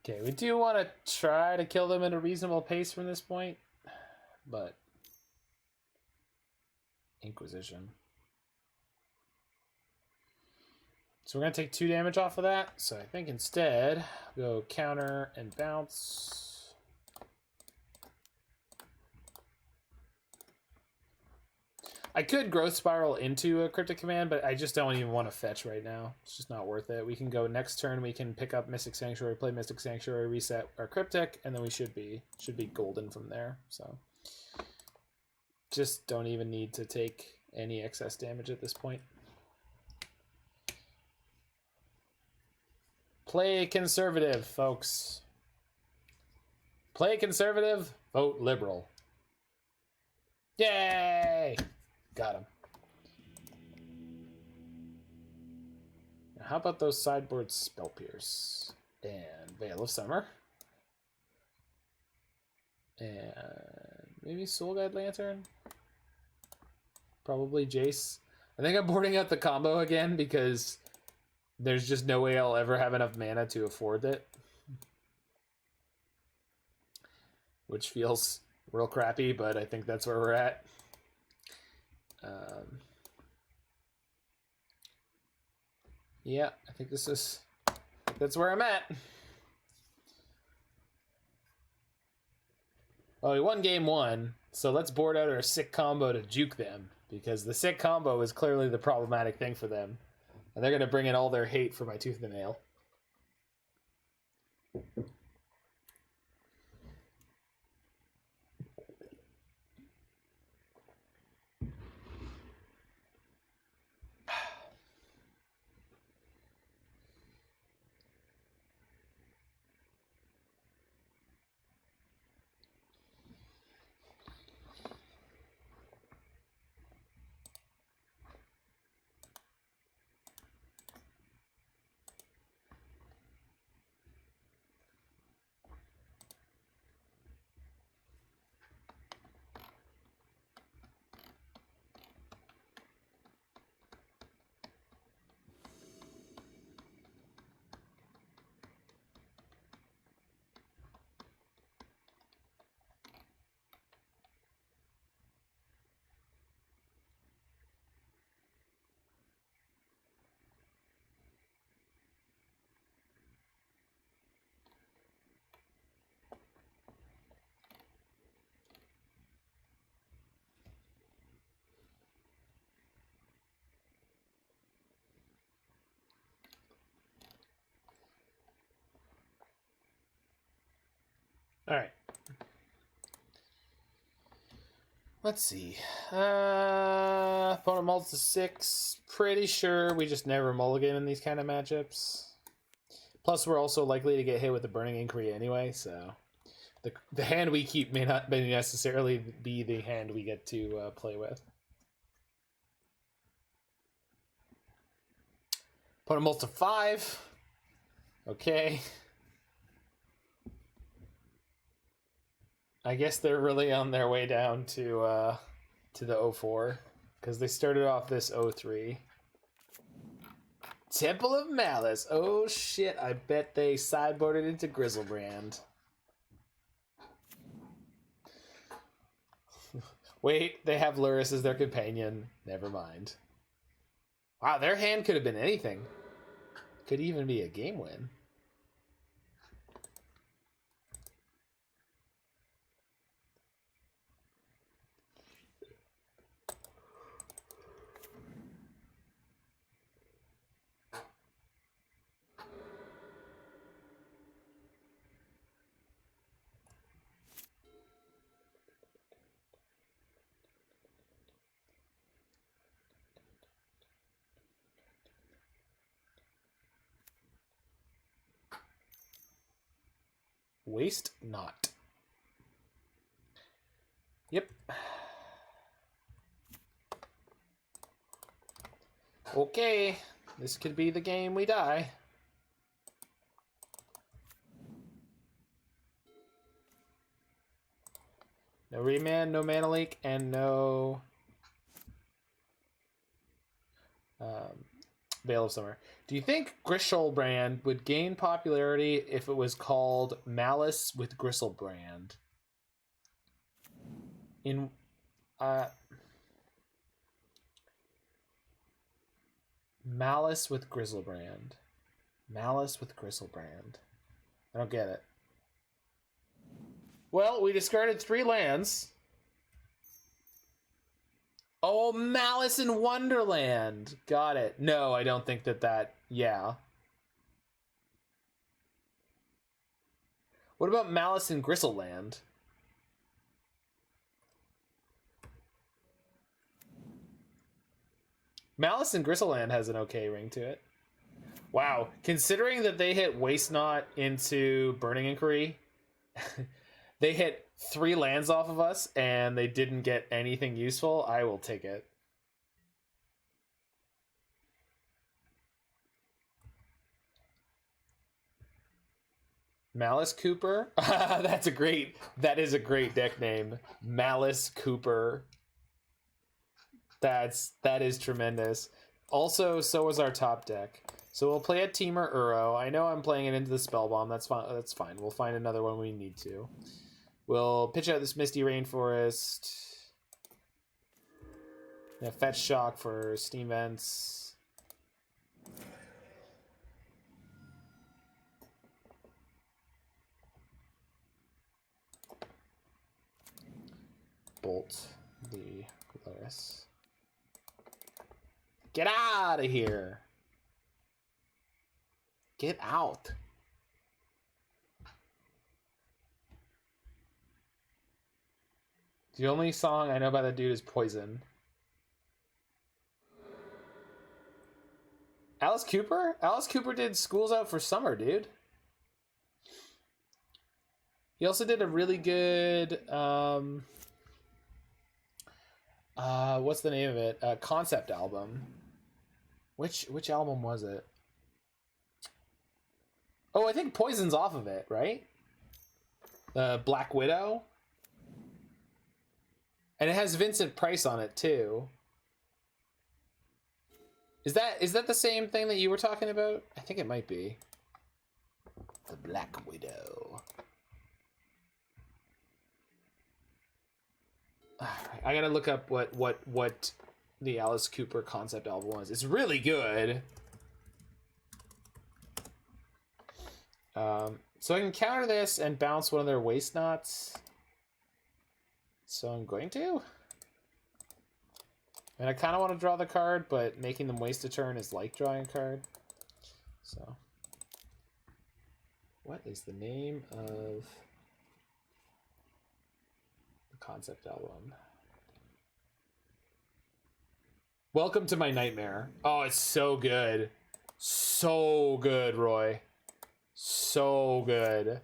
Okay, we do want to try to kill them at a reasonable pace from this point, but Inquisition. So we're going to take 2 damage off of that. So I think instead, go counter and bounce. I could growth spiral into a Cryptic Command, but I just don't even want to fetch right now. It's just not worth it. We can go next turn, we can pick up Mystic Sanctuary, play Mystic Sanctuary, reset our Cryptic, and then we should be golden from there. So just don't even need to take any excess damage at this point. Play conservative, folks. Play conservative, vote liberal. Yay! Got him. Now, how about those sideboard Spell Pierce? And Veil of Summer. And maybe Soul Guide Lantern? Probably Jace. I think I'm boarding out the combo again because there's just no way I'll ever have enough mana to afford it. Which feels real crappy, but I think that's where we're at. Yeah, I think that's where I'm at. Well, we won game 1, so let's board out our sick combo to juke them, because the sick combo is clearly the problematic thing for them. And they're going to bring in all their hate for my tooth and nail. All right. Let's see. Opponent mulls to 6. Pretty sure we just never mulligan in these kind of matchups. Plus, we're also likely to get hit with the Burning Inquiry anyway, so the hand we keep may not necessarily be the hand we get to play with. Opponent mulls to 5. Okay. I guess they're really on their way down to the 04, because they started off this 03. Temple of Malice. Oh shit, I bet they sideboarded into Grizzlebrand. Wait, they have Luris as their companion. Never mind. Wow, their hand could have been anything. Could even be a game win. Waste not. Yep. Okay, this could be the game we die. No Remand, no Mana Leak, and no Veil of Summer. Do you think Gristlebrand would gain popularity if it was called Malice with Gristlebrand? Malice with Gristlebrand. Malice with Gristlebrand. I don't get it. Well, we discarded 3 lands. Oh, Malice in Wonderland. Got it. No, I don't think that... Yeah. What about Malice in Gristleland? Malice in Gristleland has an okay ring to it. Wow. Considering that they hit Waste Not into Burning Inquiry... They hit 3 lands off of us, and they didn't get anything useful. I will take it. Malice Cooper? That is a great deck name. Malice Cooper. That is tremendous. Also, so is our top deck. So we'll play a Temur Uro. I know I'm playing it into the Spellbomb. That's fine. We'll find another one when we need to. We'll pitch out this Misty Rainforest. Yeah, Fetch Shock for Steam Vents. Bolt the Polaris. Get out of here! Get out! The only song I know by that dude is Poison. Alice Cooper? Alice Cooper did Schools Out for Summer, dude. He also did a really good, what's the name of it? Concept album. Which album was it? Oh, I think Poison's off of it, right? Black Widow? And it has Vincent Price on it too. Is that the same thing that you were talking about? I think it might be. The Black Widow. I gotta look up what the Alice Cooper concept album was. It's really good. So I can counter this and bounce one of their Waste Knots. So I'm going to. And I kind of want to draw the card, but making them waste a turn is like drawing a card. So, what is the name of the concept album? Welcome to My Nightmare. Oh, it's so good. So good, Roy. So good.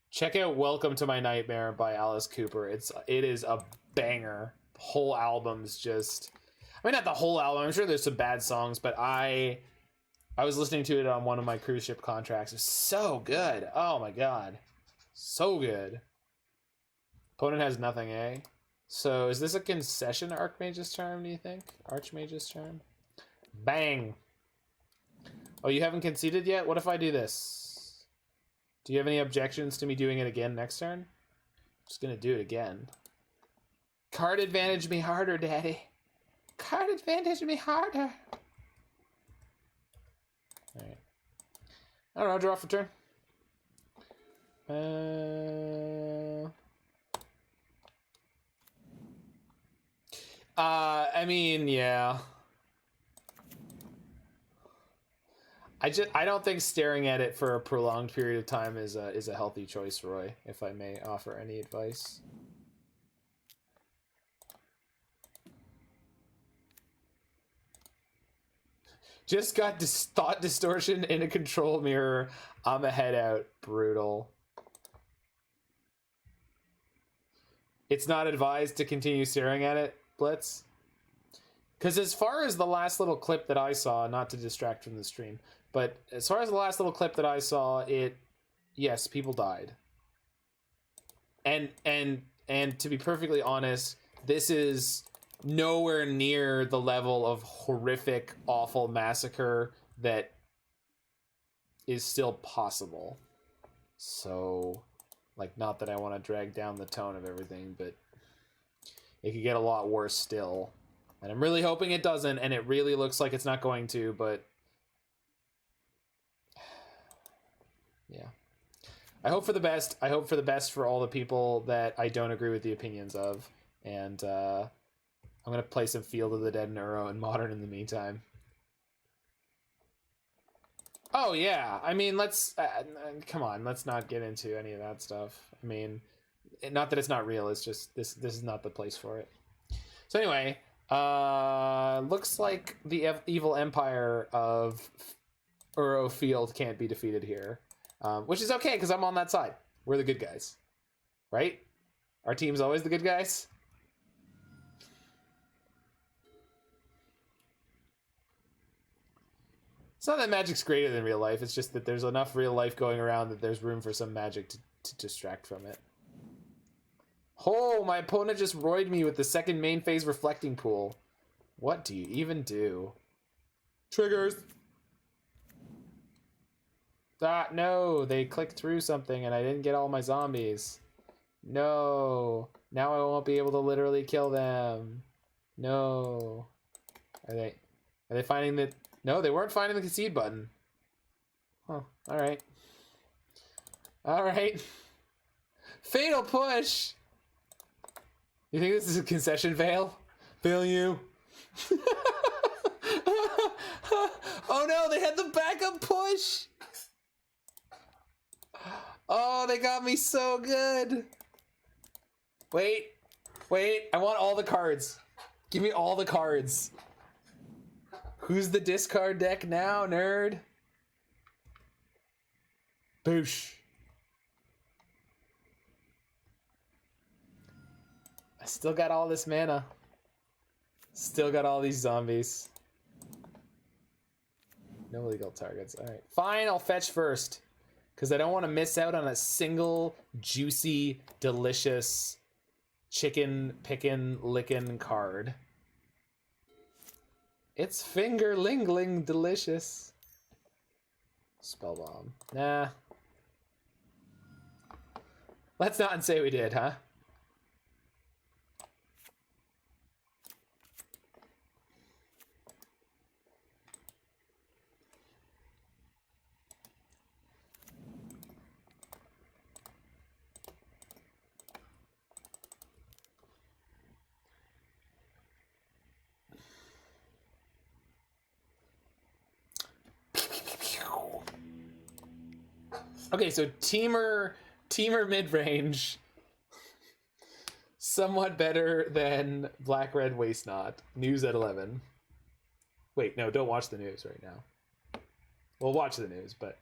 Check out Welcome to My Nightmare by Alice Cooper. It is a banger. The whole album's just... I mean, not the whole album. I'm sure there's some bad songs, but I was listening to it on one of my cruise ship contracts. It's so good. Oh my god. So good. Opponent has nothing, eh? So is this a concession Archmage's Charm, do you think? Archmage's Charm? Bang! Oh, you haven't conceded yet? What if I do this? Do you have any objections to me doing it again next turn? I'm just gonna do it again. Card advantage me harder, Daddy. Card advantage me harder. Alright. I don't know, draw for turn. I mean, yeah. I don't think staring at it for a prolonged period of time is a healthy choice, Roy, if I may offer any advice. Just got thought distortion in a control mirror. I'm a head out. Brutal. It's not advised to continue staring at it, Blitz. Because as far as the last little clip that I saw, not to distract from the stream, but as far as the last little clip that I saw, yes, people died. And And to be perfectly honest, this is nowhere near the level of horrific, awful massacre that is still possible. So, like, not that I want to drag down the tone of everything, but it could get a lot worse still. And I'm really hoping it doesn't, and it really looks like it's not going to, but yeah. I hope for the best. I hope for the best for all the people that I don't agree with the opinions of. And I'm going to play some Field of the Dead Neuro and Modern in the meantime. Oh, yeah. I mean, let's... come on, let's not get into any of that stuff. I mean, not that it's not real. It's just this is not the place for it. So anyway, looks like the evil empire of Uro Field can't be defeated here. Which is okay, because I'm on that side. We're the good guys. Right? Our team's always the good guys. It's not that magic's greater than real life. It's just that there's enough real life going around that there's room for some magic to distract from it. Oh, my opponent just roided me with the second main phase reflecting pool. What do you even do? Triggers! Ah, no, they clicked through something and I didn't get all my zombies. No. Now I won't be able to literally kill them. No. Are they finding the... No, they weren't finding the concede button. Huh, alright. Alright. Fatal push! You think this is a concession, Vale? Fail you. Oh no, they had the backup push! Oh, they got me so good. Wait, I want all the cards. Give me all the cards. Who's the discard deck now, nerd? Boosh. I still got all this mana. Still got all these zombies. No legal targets. All right, fine, I'll fetch first. Because I don't want to miss out on a single juicy, delicious, chicken pickin' lickin' card. It's finger lingling delicious. Spellbomb. Nah. Let's not say we did, huh? Okay, so Temur mid-range, somewhat better than Black Red Waste Not. News at 11. Wait, no, don't watch the news right now. Well, watch the news, but...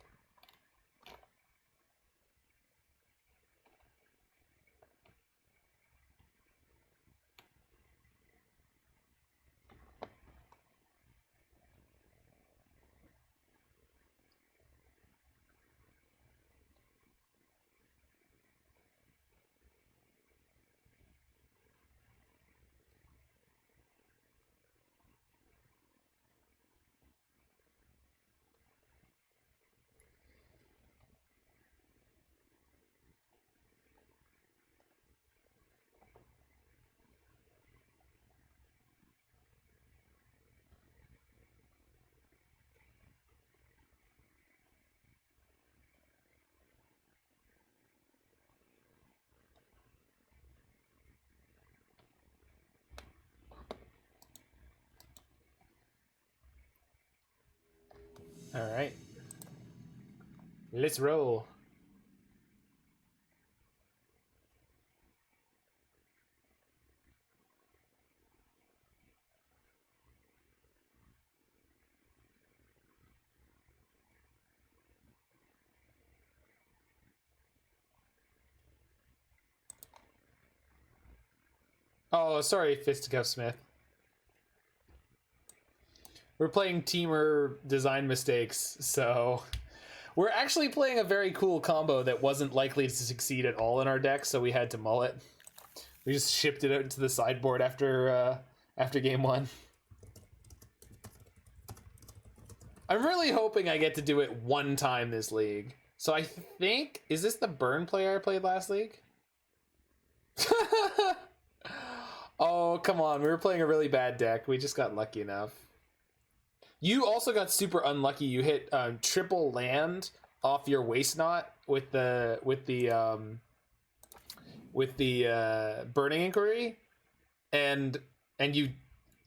All right. Let's roll. Oh, sorry, Fisticuff Smith. We're playing Temur design mistakes, so... We're actually playing a very cool combo that wasn't likely to succeed at all in our deck, so we had to mull it. We just shipped it out to the sideboard after game 1. I'm really hoping I get to do it one time this league. So I think, is this the burn player I played last league? Oh, come on. We were playing a really bad deck. We just got lucky enough. You also got super unlucky. You hit triple land off your waste knot with the burning inquiry, and you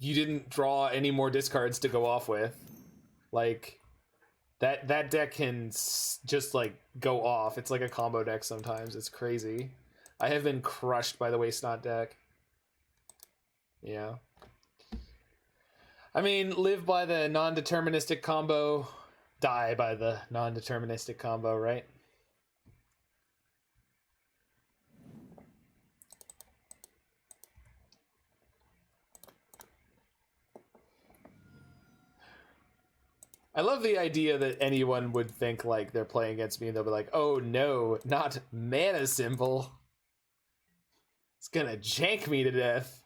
didn't draw any more discards to go off with. Like that deck can just like go off. It's like a combo deck sometimes. It's crazy. I have been crushed by the waste knot deck. Yeah. I mean, live by the non-deterministic combo, die by the non-deterministic combo, right? I love the idea that anyone would think like they're playing against me and they'll be like, oh no, not mana symbol. It's gonna jank me to death.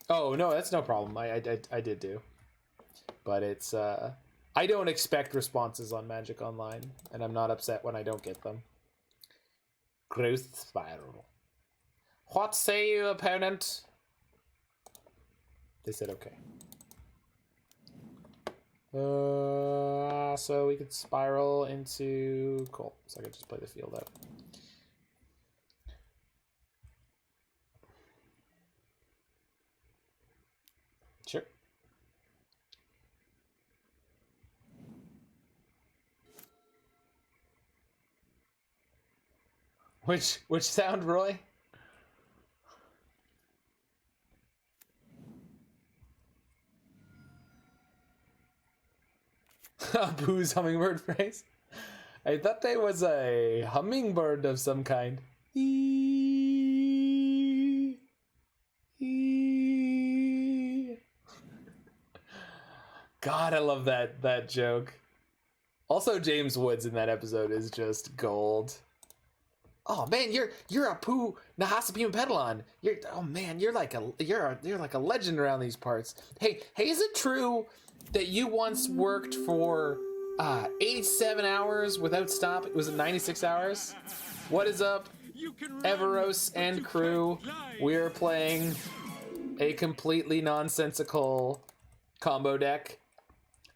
Oh no, that's no problem. I did do, but it's I don't expect responses on Magic Online, and I'm not upset when I don't get them. Growth spiral. What say you, opponent? They said okay. So we could spiral into cool. So I could just play the field out. Sure. Which sound, Roy? Boo's hummingbird phrase? I thought that was a hummingbird of some kind. God, I love that joke. Also, James Woods in that episode is just gold. Oh man, you're a Pooh Nahasapima Pedalon. You're like a legend around these parts. Hey, is it true that you once worked for 87 hours without stop? Was it 96 hours? What is up, Everos and crew? We're playing a completely nonsensical combo deck.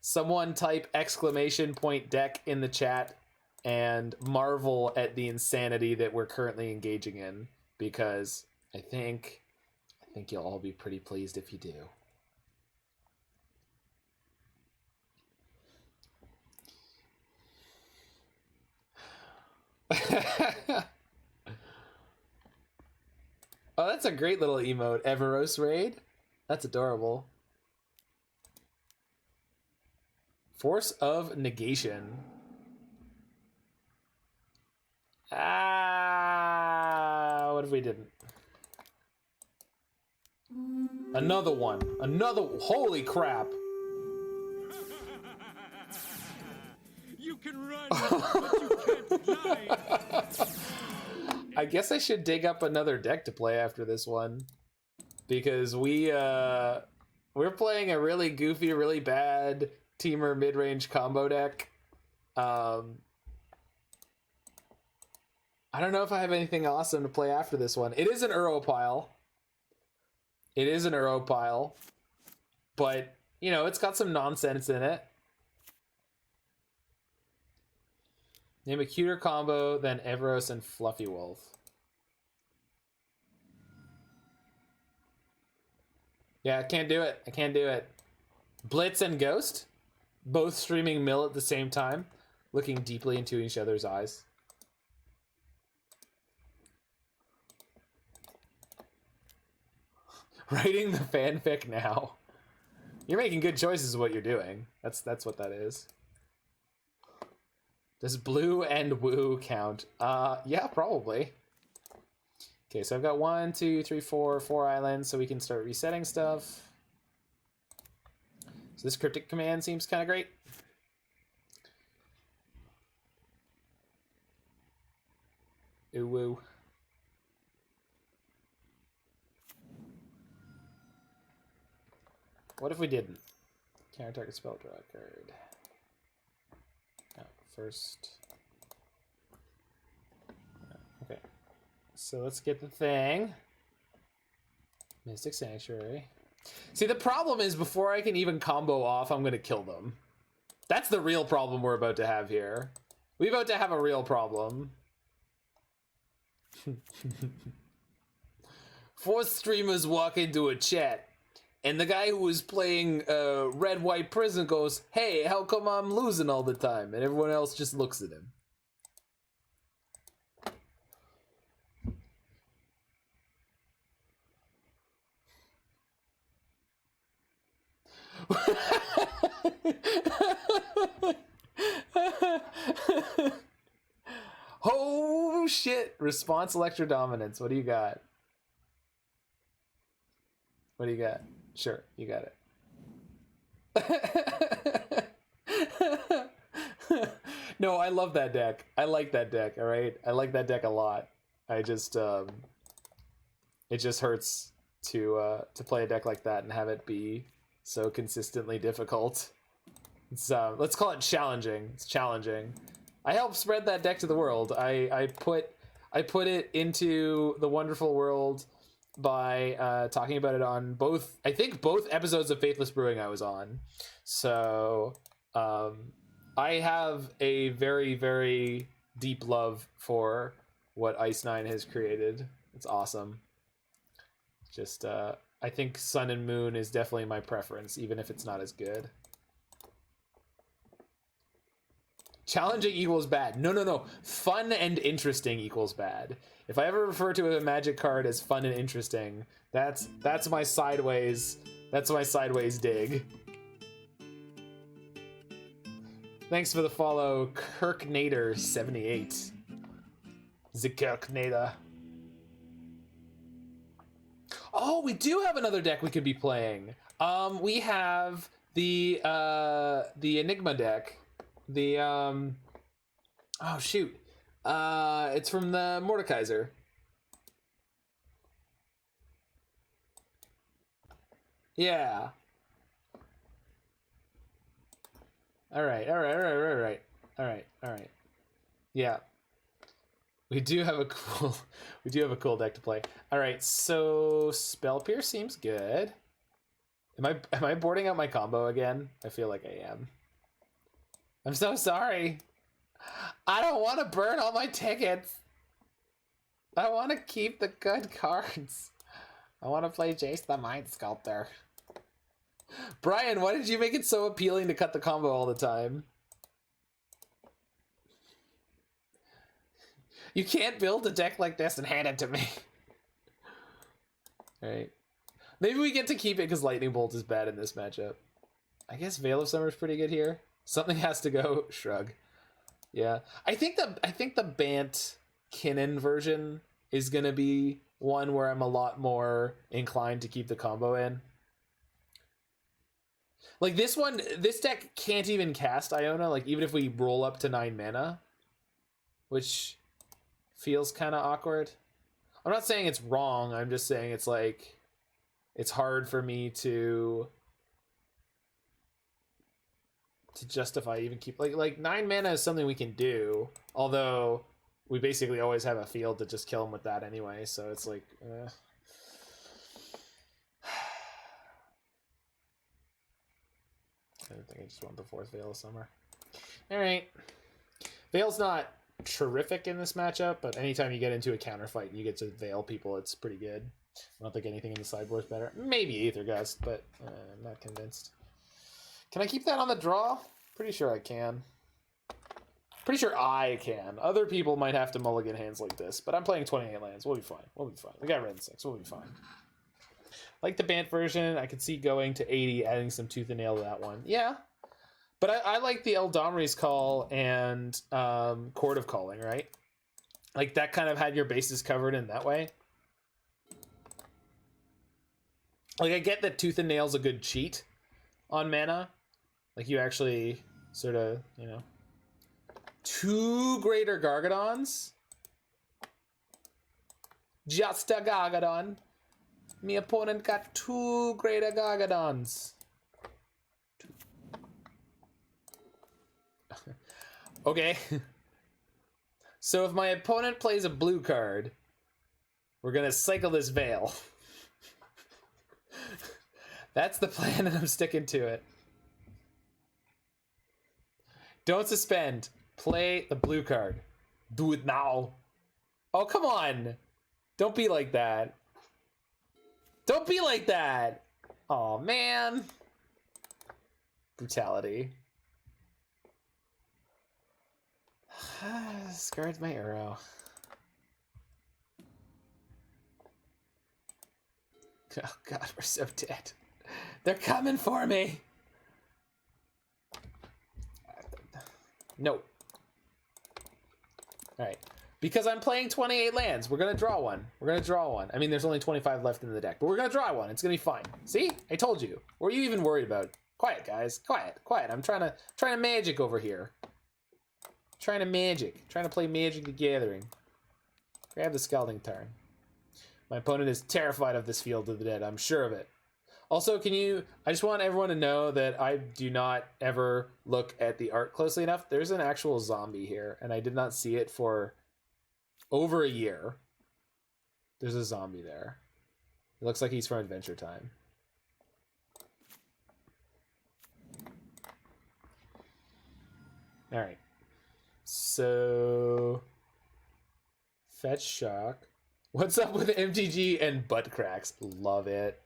Someone type exclamation point deck in the chat and marvel at the insanity that we're currently engaging in, because I think you'll all be pretty pleased if you do. Oh, that's a great little emote. Everos Raid? That's adorable. Force of Negation. What if we didn't? Another one. Holy crap. You can run, but you can't fly. I guess I should dig up another deck to play after this one, because we're playing a really goofy, really bad Temur mid-range combo deck. I don't know if I have anything awesome to play after this one. It is an Uropile. But, you know, it's got some nonsense in it. Name a cuter combo than Everos and Fluffy Wolf. Yeah, I can't do it. Blitz and Ghost? Both streaming mill at the same time, looking deeply into each other's eyes. Writing the fanfic now. You're making good choices of what you're doing. That's what that is. Does blue and woo count? Yeah, probably. Okay, so I've got 1, 2, 3, 4 islands, so we can start resetting stuff. So this Cryptic Command seems kind of great. Ooh woo. What if we didn't? Counter target spell, draw a card. Oh, first. Okay. So let's get the thing. Mystic Sanctuary. See, the problem is before I can even combo off, I'm going to kill them. That's the real problem we're about to have here. We're about to have a real problem. 4 streamers walk into a chat, and the guy who was playing Red White Prison goes, "Hey, how come I'm losing all the time?" And everyone else just looks at him. Oh shit! Response Electro Dominance. What do you got? What do you got? Sure, you got it. No, I love that deck. I like that deck, alright? I like that deck a lot. I just, it just hurts to play a deck like that and have it be so consistently difficult. It's, let's call it challenging. It's challenging. I helped spread that deck to the world. I put it into the wonderful world by talking about it on both, I think both episodes of Faithless Brewing I was on. So I have a very, very deep love for what Ice9 has created. It's awesome. Just, I think Sun and Moon is definitely my preference, even if it's not as good. Challenging equals bad. No. Fun and interesting equals bad. If I ever refer to a Magic card as fun and interesting, that's my sideways. That's my sideways dig. Thanks for the follow, Kirknader78. The Kirknader. Oh, we do have another deck we could be playing. We have the Enigma deck. The oh shoot. It's from the Mordekaiser. Yeah. All right. Yeah. We do have a cool deck to play. All right, so Spell Pierce seems good. Am I boarding out my combo again? I feel like I am. I'm so sorry. I don't want to burn all my tickets. I want to keep the good cards. I want to play Jace the Mind Sculptor. Brian, why did you make it so appealing to cut the combo all the time? You can't build a deck like this and hand it to me. Alright. Maybe we get to keep it because Lightning Bolt is bad in this matchup. I guess Veil of Summer is pretty good here. Something has to go. Shrug. Yeah. I think the Bant Kinnan version is gonna be one where I'm a lot more inclined to keep the combo in. Like this deck can't even cast Iona, like even if we roll up to 9 mana. Which feels kind of awkward. I'm not saying it's wrong, I'm just saying it's like, it's hard for me to justify even keep, like 9 mana is something we can do, although we basically always have a field to just kill him with that anyway, so it's like, I think I just want the 4th Veil of Summer. Alright. Veil's not terrific in this matchup, but anytime you get into a counter fight and you get to Veil people, it's pretty good. I don't think anything in the sideboard is better. Maybe Aether Gust, but I'm not convinced. Can I keep that on the draw? Pretty sure I can. Pretty sure I can. Other people might have to mulligan hands like this, but I'm playing 28 lands. We'll be fine. We'll be fine. We got Wrenn and Six. We'll be fine. Like the Bant version, I could see going to 80, adding some Tooth and Nail to that one. Yeah. But I like the Eldamri's Call and Chord of Calling, right? Like that kind of had your bases covered in that way. Like I get that Tooth and Nail's a good cheat on mana. Like you actually sort of, 2 Greater Gargadons Just a Gargadon. My opponent got 2 Greater Gargadons. Okay. So if my opponent plays a blue card, we're gonna cycle this Veil. That's the plan, and I'm sticking to it. Don't suspend. Play the blue card. Do it now. Oh, come on. Don't be like that. Don't be like that. Oh, man. Brutality. Discards my arrow. Oh, God, we're so dead. They're coming for me. No. Alright. Because I'm playing 28 lands, we're going to draw one. We're going to draw one. I mean, there's only 25 left in the deck, but we're going to draw one. It's going to be fine. See? I told you. What are you even worried about? Quiet, guys. Quiet. Quiet. I'm trying to magic over here. Trying to magic. Trying to play Magic the Gathering. Grab the Scalding Tarn. My opponent is terrified of this Field of the Dead. I'm sure of it. Also, I just want everyone to know that I do not ever look at the art closely enough. There's an actual zombie here, and I did not see it for over a year. There's a zombie there. It looks like he's from Adventure Time. All right. So, fetch shock. What's up with MTG and butt cracks? Love it.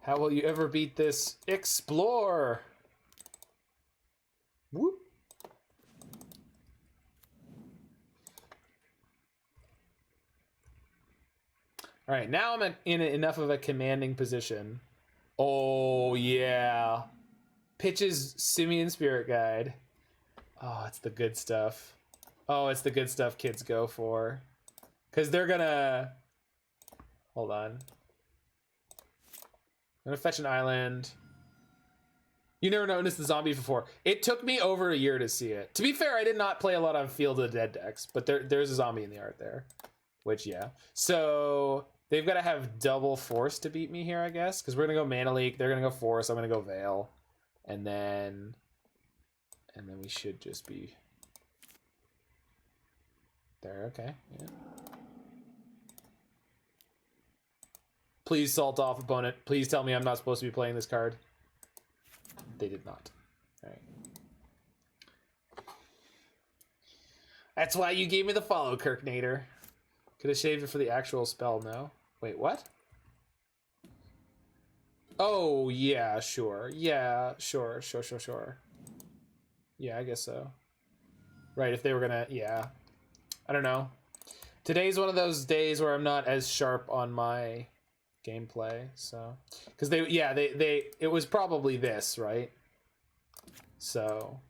How will you ever beat this? Explore! Whoop. All right, now I'm in enough of a commanding position. Oh, yeah. Pitches Simian Spirit Guide. Oh, it's the good stuff. Oh, it's the good stuff kids go for. Because they're gonna... Hold on. I'm gonna fetch an island. You never noticed the zombie before. It took me over a year to see it. To be fair, I did not play a lot of Field of the Dead decks, but there's a zombie in the art there. Which, yeah. So, they've got to have double force to beat me here, I guess. Because we're going to go Mana Leak, they're going to go Force, I'm going to go Veil. And then we should just be... There, okay, yeah. Please salt off, opponent. Please tell me I'm not supposed to be playing this card. They did not. All right. That's why you gave me the follow, Kirknader. Could have shaved it for the actual spell, no? Wait, what? Oh, yeah, sure. Yeah, sure. Yeah, I guess so. Right, if they were gonna, yeah. I don't know. Today's one of those days where I'm not as sharp on my gameplay, so. Because it was probably this, right? So.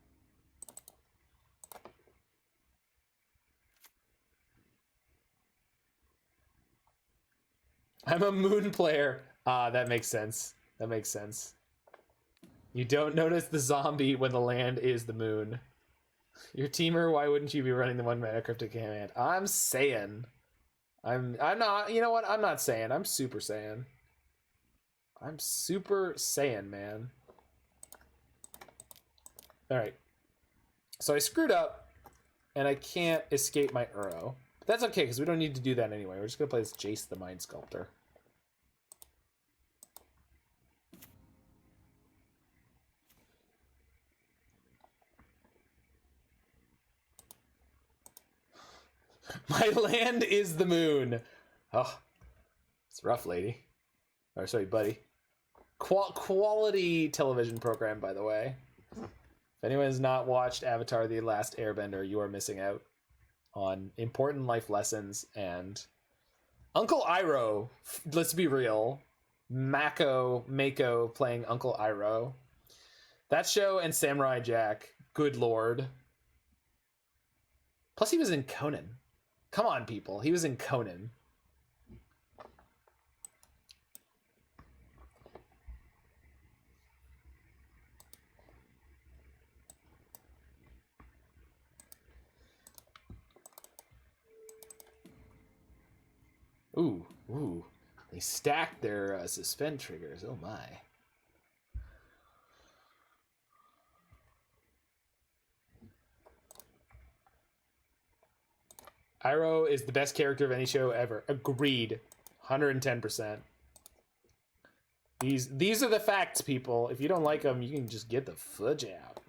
I'm a moon player. Ah, that makes sense. That makes sense. You don't notice the zombie when the land is the moon. Your teamer, why wouldn't you be running the 1-mana Cryptic Command? I'm saying. I'm not, you know what? I'm not saying. I'm Super Saiyan. I'm Super Saiyan, man. Alright. So I screwed up, and I can't escape my Uro. But that's okay, because we don't need to do that anyway. We're just going to play this Jace the Mind Sculptor. My land is the moon. Oh, it's rough, lady. Or sorry, buddy. Quality television program, by the way. If anyone has not watched Avatar: The Last Airbender, you are missing out on important life lessons. And Uncle Iroh, let's be real, Mako playing Uncle Iroh. That show and Samurai Jack, good lord. Plus he was in Conan. Come on, people. He was in Conan. Ooh, ooh. They stacked their suspend triggers. Oh my. Iroh is the best character of any show ever. Agreed. 110%. These are the facts, people. If you don't like them, you can just get the fudge out.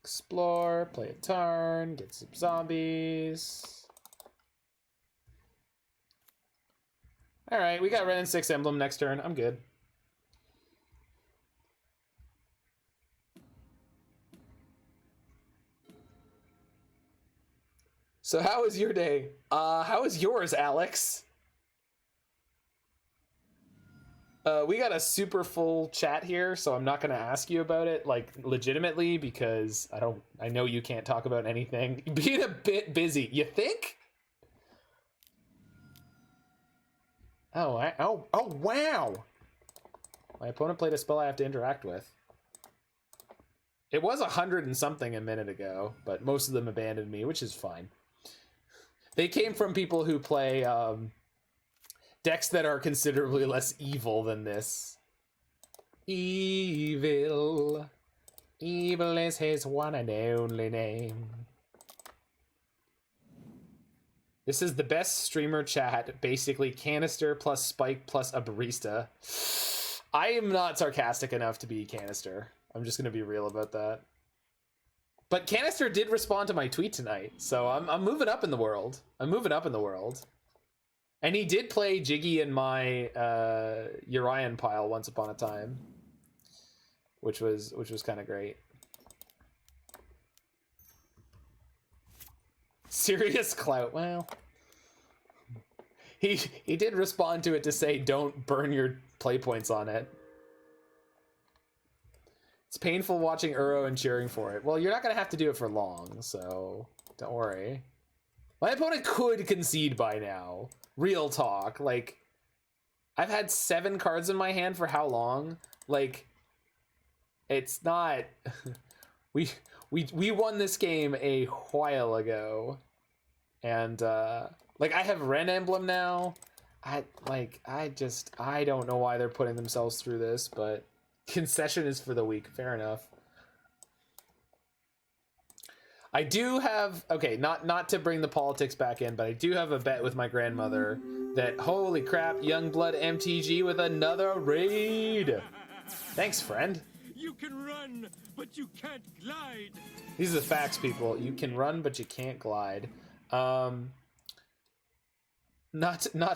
Explore, play a turn, get some zombies. Alright, we got Wrenn and Six emblem next turn. I'm good. So how was your day? How was yours, Alex? We got a super full chat here, so I'm not going to ask you about it, like, legitimately, because I know you can't talk about anything. Being a bit busy, you think? Oh, wow! My opponent played a spell I have to interact with. It was 100 and something a minute ago, but most of them abandoned me, which is fine. They came from people who play, decks that are considerably less evil than this. Evil. Evil is his one and only name. This is the best streamer chat. Basically, Canister plus Spike plus a barista. I am not sarcastic enough to be Canister. I'm just going to be real about that. But Canister did respond to my tweet tonight, so I'm moving up in the world. I'm moving up in the world. And he did play Jiggy in my Urian pile once upon a time, which was kind of great. Serious clout. Well, he did respond to it to say don't burn your play points on it. It's painful watching Uro and cheering for it. Well, you're not gonna have to do it for long, so don't worry. My opponent could concede by now. Real talk. Like, I've had 7 cards in my hand for how long? Like, it's not... we won this game a while ago. And, like, I have Wrenn Emblem now. I don't know why they're putting themselves through this, but concession is for the weak. Fair enough. I do have, okay, not to bring the politics back in, but I do have a bet with my grandmother that, holy crap, Youngblood MTG with another raid. Thanks, friend. You can run, but you can't glide. These are the facts, people. You can run, but you can't glide. Not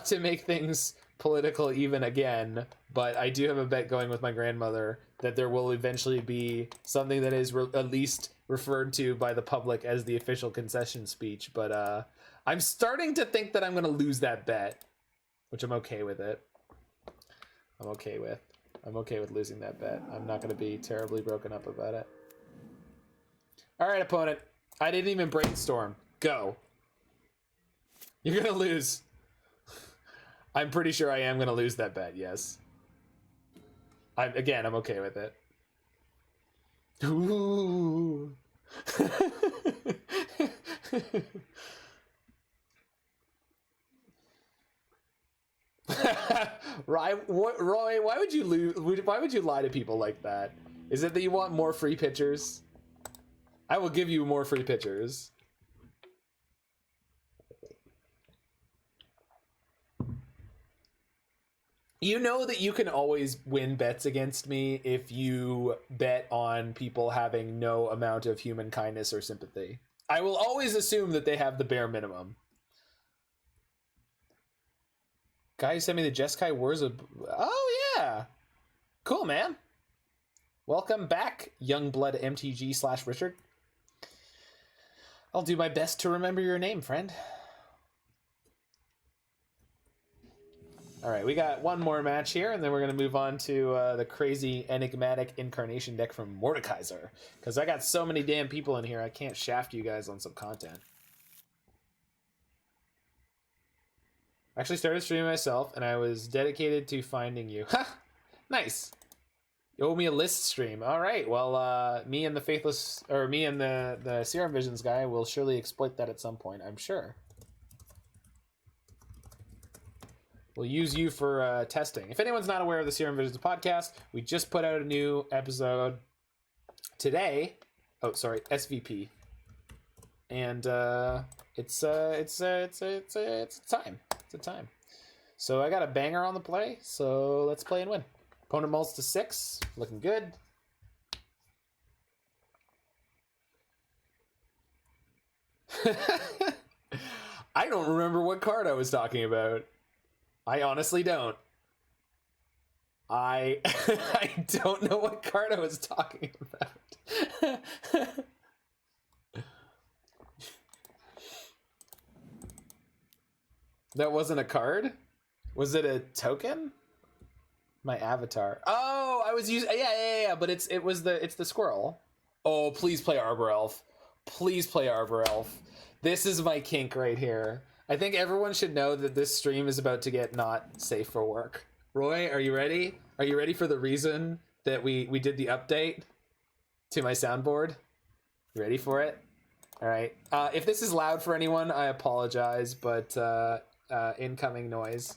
to make things political even again, but I do have a bet going with my grandmother that there will eventually be something that is at least referred to by the public as the official concession speech, but I'm starting to think that I'm going to lose that bet, which I'm okay with it. I'm okay with losing that bet. I'm not going to be terribly broken up about it. All right, opponent. I didn't even brainstorm. Go. You're going to lose. I'm pretty sure I am going to lose that bet, yes. I'm okay with it. Ooh. Roy, why would you lose? Why would you lie to people like that? Is it that you want more free pitchers? I will give you more free pitchers. You know that you can always win bets against me if you bet on people having no amount of human kindness or sympathy. I will always assume that they have the bare minimum. Guy who sent me the Jeskai Wars of... Oh, yeah. Cool, man. Welcome back, Youngblood MTG / Richard. I'll do my best to remember your name, friend. All right, we got one more match here, and then we're going to move on to the crazy enigmatic incarnation deck from Mordekaiser, because I got so many damn people in here, I can't shaft you guys on some content. I actually started streaming myself, and I was dedicated to finding you. Ha! Nice. You owe me a list stream. All right. Well, me and the Faithless, or me and the Serum Visions guy will surely exploit that at some point, I'm sure. We'll use you for testing. If anyone's not aware of the Serum Visions podcast, we just put out a new episode today. Oh, sorry, SVP. And it's a time. It's a time. So I got a banger on the play. So let's play and win. Opponent mulls to 6, looking good. I don't remember what card I was talking about. I honestly don't. I don't know what card I was talking about. That wasn't a card? Was it a token? My avatar. Oh, I was using yeah, but it's the squirrel. Oh, please play Arbor Elf. Please play Arbor Elf. This is my kink right here. I think everyone should know that this stream is about to get not safe for work. Roy, are you ready? Are you ready for the reason that we did the update to my soundboard? You ready for it? All right. If this is loud for anyone, I apologize, but incoming noise.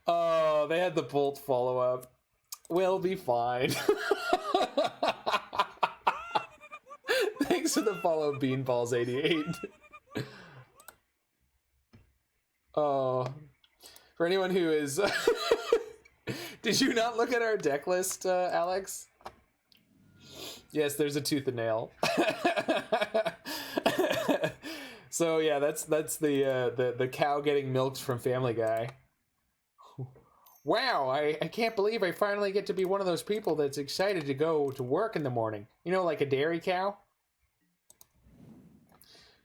Oh, they had the bolt follow up. We'll be fine. Thanks for the follow, Beanballs88. Oh, for anyone who is, did you not look at our deck list, Alex? Yes, there's a tooth and nail. So yeah, that's the cow getting milked from Family Guy. Wow, I can't believe I finally get to be one of those people that's excited to go to work in the morning. You know, like a dairy cow.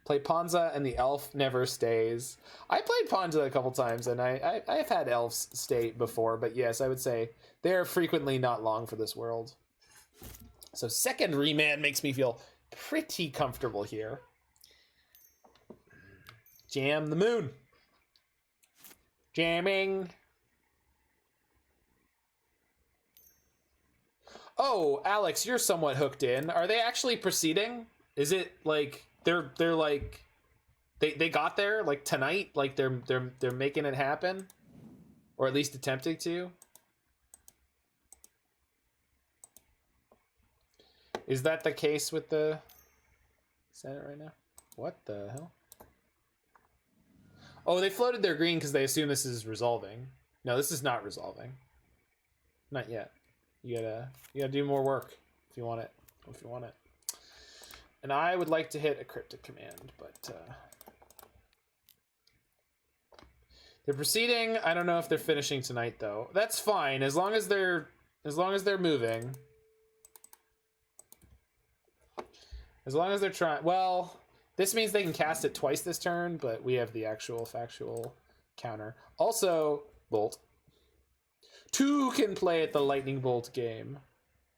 Play Ponza and the elf never stays. I played Ponza a couple times, and I've had elves stay before, but yes, I would say they're frequently not long for this world. So second Remand makes me feel pretty comfortable here. Jam the moon. Jamming. Oh, Alex, you're somewhat hooked in. Are they actually proceeding? Is it like they're like they got there like tonight? Like they're making it happen, or at least attempting to? Is that the case with the Senate right now? What the hell? Oh, they floated their green because they assume this is resolving. No, this is not resolving. Not yet. You gotta do more work if you want it. If you want it. And I would like to hit a Cryptic Command, but they're proceeding. I don't know if they're finishing tonight though. That's fine as long as they're moving. As long as they're trying. Well, this means they can cast it twice this turn, but we have the actual factual counter. Also, Bolt. 2 can play at the Lightning Bolt game.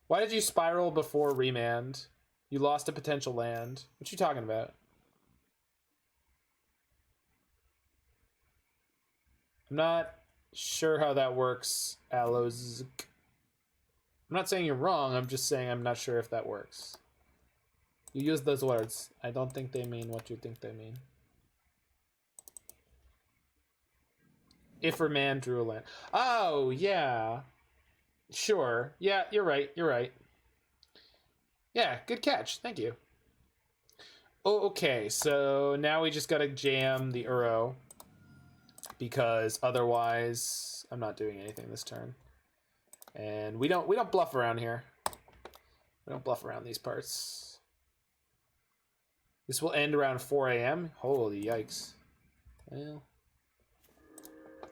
Why did you spiral before Remand? You lost a potential land. What you talking about? I'm not sure how that works, Aloz. I'm not saying you're wrong, I'm just saying I'm not sure if that works. You use those words. I don't think they mean what you think they mean. If Remand drew a land. Oh, yeah. Sure. Yeah, you're right. You're right. Yeah, good catch. Thank you. Oh, okay, so now we just gotta jam the Uro. Because otherwise, I'm not doing anything this turn. And we don't bluff around here. We don't bluff around these parts. This will end around 4 a.m. Holy yikes. Well,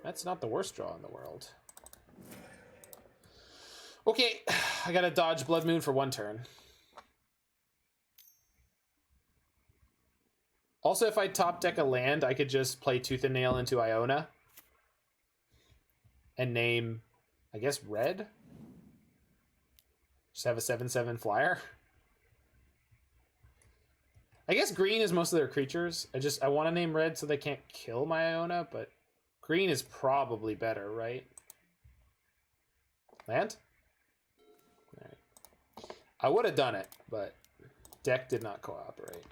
that's not the worst draw in the world. Okay, I gotta dodge Blood Moon for 1 turn. Also, if I top deck a land, I could just play Tooth and Nail into Iona and name, I guess, red. Just have a 7/7 flyer. I guess green is most of their creatures. I want to name red so they can't kill my Iona, but green is probably better, right? Land? All right. I would have done it, but deck did not cooperate.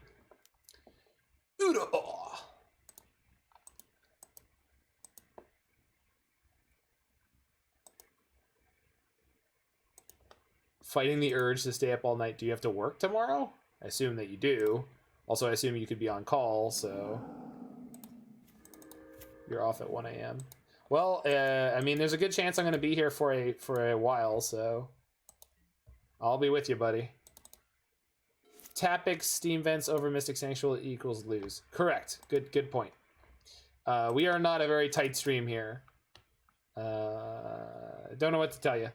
Fighting the urge to stay up all night. Do you have to work tomorrow? I assume that you do. Also, I assume you could be on call, so you're off at 1 a.m. Well, I mean, there's a good chance I'm going to be here for a while, so I'll be with you, buddy. Tapix Steam Vents over Mystic Sanctuary equals lose. Correct. Good point. We are not a very tight stream here. Don't know what to tell you.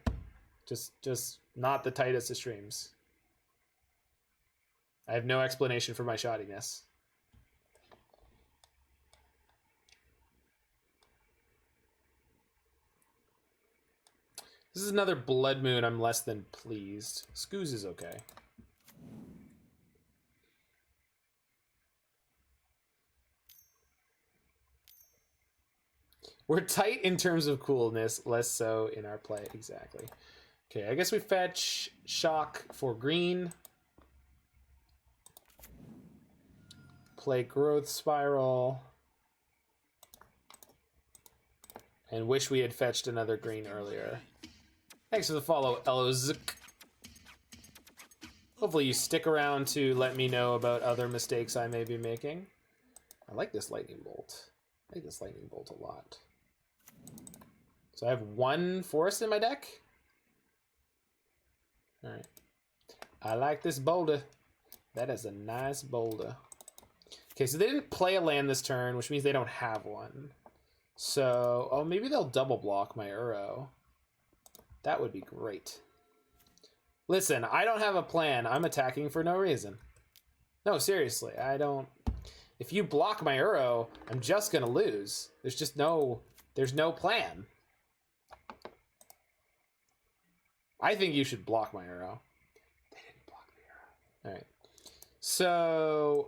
Just not the tightest of streams. I have no explanation for my shoddiness. This is another Blood Moon. I'm less than pleased. Scooz is okay. We're tight in terms of coolness, less so in our play. Exactly. Okay, I guess we fetch Shock for green. Play Growth Spiral. And wish we had fetched another green earlier. Thanks for the follow, Elozk. Hopefully you stick around to let me know about other mistakes I may be making. I like this lightning bolt. I like this lightning bolt a lot. So I have 1 forest in my deck. All right. I like this boulder. That is a nice boulder. Okay, so they didn't play a land this turn, which means they don't have one. So, oh, maybe they'll double block my Uro. That would be great. Listen, I don't have a plan. I'm attacking for no reason. No, seriously, I don't. If you block my Uro, I'm just gonna lose. There's no plan. I think you should block my Uro. They didn't block the Uro. All right. So,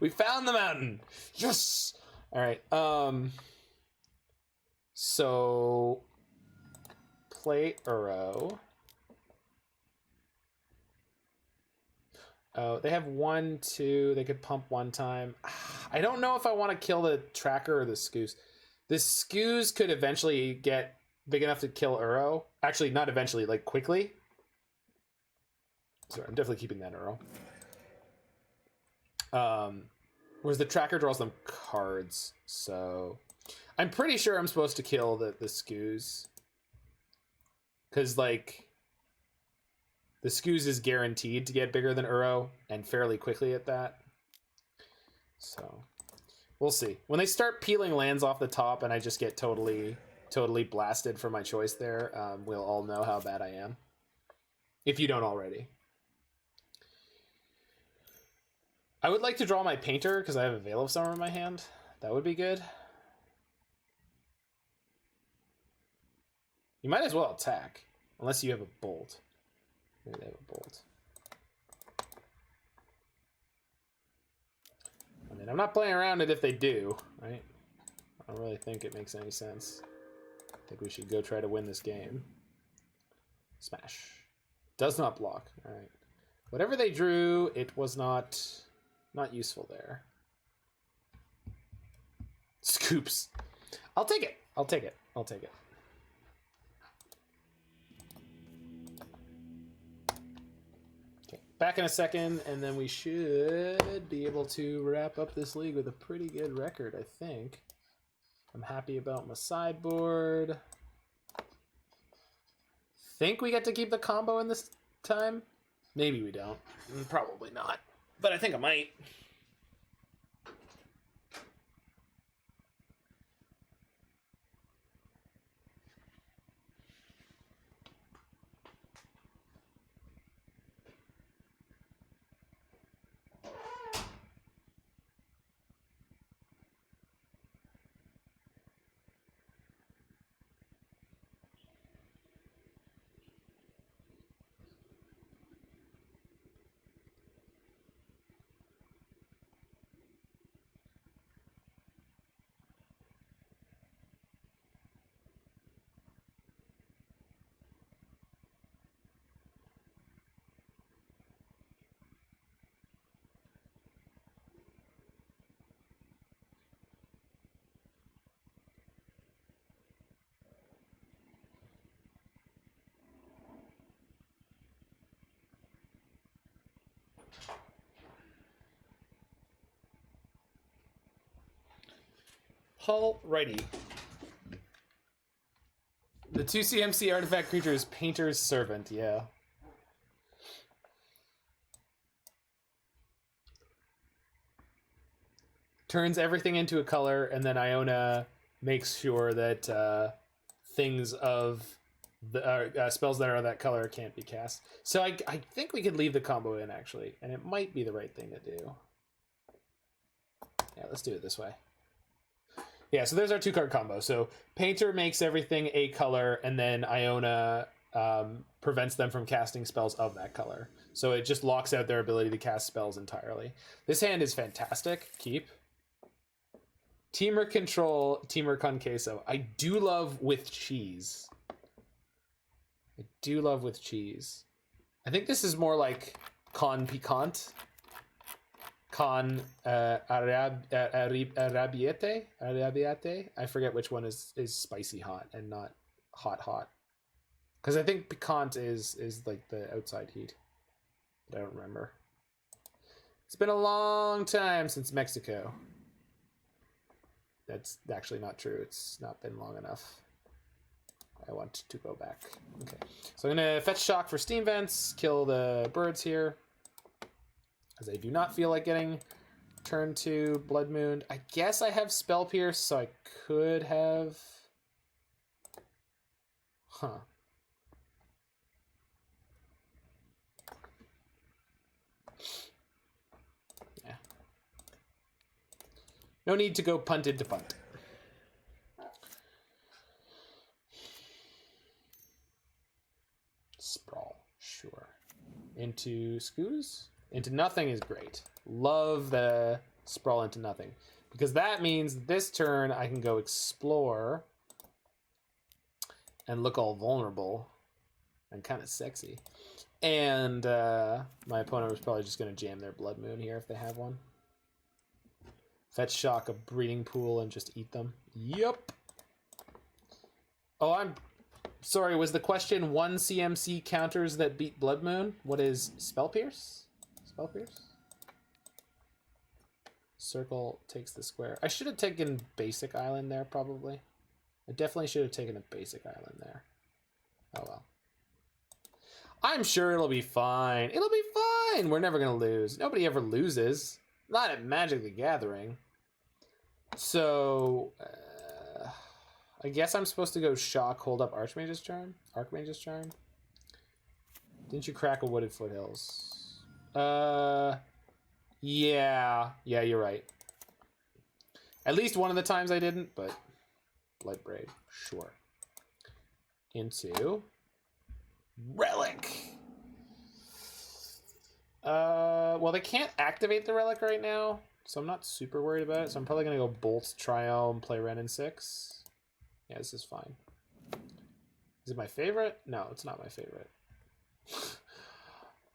we found the mountain. Yes. All right. So play Uro. Oh, they have 1, 2. They could pump 1 time. I don't know if I want to kill the tracker or the Scooz. The Scooz could eventually get big enough to kill Uro. Actually, not eventually, like quickly. Sorry, I'm definitely keeping that Uro. Whereas the tracker draws them cards, so I'm pretty sure I'm supposed to kill the Scooz. Because, like, the Scooz is guaranteed to get bigger than Uro, and fairly quickly at that. So, we'll see. When they start peeling lands off the top and I just get totally blasted for my choice there, we'll all know how bad I am. If you don't already. I would like to draw my Painter, because I have a Veil of Summer in my hand. That would be good. You might as well attack, unless you have a Bolt. Maybe they have a Bolt. I mean, I'm not playing around it if they do, right? I don't really think it makes any sense. I think we should go try to win this game. Smash. Does not block. All right. Whatever they drew, it was not useful there. Scoops. I'll take it. I'll take it. I'll take it. Okay. Back in a second, and then we should be able to wrap up this league with a pretty good record, I think. I'm happy about my sideboard. Think we get to keep the combo in this time? Maybe we don't. Probably not. But I think I might. Alrighty. The 2 CMC artifact creature is Painter's Servant, yeah. Turns everything into a color, and then Iona makes sure that things of the spells that are that color can't be cast. So I think we could leave the combo in, actually, and it might be the right thing to do. Yeah, let's do it this way. Yeah, so there's our 2-card combo. So Painter makes everything a color, and then Iona prevents them from casting spells of that color. So it just locks out their ability to cast spells entirely. This hand is fantastic. Keep. Temur Control, Temur Con Queso. I do love with cheese. I do love with cheese. I think this is more like Con Piquant. Con Arabiate? I forget which one is spicy hot and not hot. Because I think piquant is like the outside heat. But I don't remember. It's been a long time since Mexico. That's actually not true. It's not been long enough. I want to go back. Okay. So I'm going to fetch shock for steam vents, kill the birds here. Because I do not feel like getting turn 2 Blood Moon. I guess I have Spell Pierce, so I could have... Huh. Yeah. No need to go punted to punt. Sprawl, sure. Into Scoos? Into nothing is great. Love the sprawl into nothing. Because that means this turn I can go explore and look all vulnerable and kind of sexy. And my opponent was probably just going to jam their Blood Moon here if they have one. Fetch shock a breeding pool and just eat them. Yup. Oh, I'm sorry. Was the question 1 CMC counters that beat Blood Moon? What is Spell Pierce? Spell Pierce? Circle takes the square. I should have taken Basic Island there, probably. I definitely should have taken a Basic Island there. Oh well. I'm sure it'll be fine. It'll be fine! We're never gonna lose. Nobody ever loses. Not at Magic the Gathering. So... I guess I'm supposed to go shock, hold up Archmage's Charm? Archmage's Charm? Didn't you crack a Wooded Foothills? Yeah, you're right. At least one of the times I didn't, but Blood Braid, sure. Into Relic. Well, they can't activate the Relic right now, so I'm not super worried about it. So I'm probably gonna go Bolt Triome, play Wrenn and Six. Yeah, this is fine. Is it my favorite? No, it's not my favorite.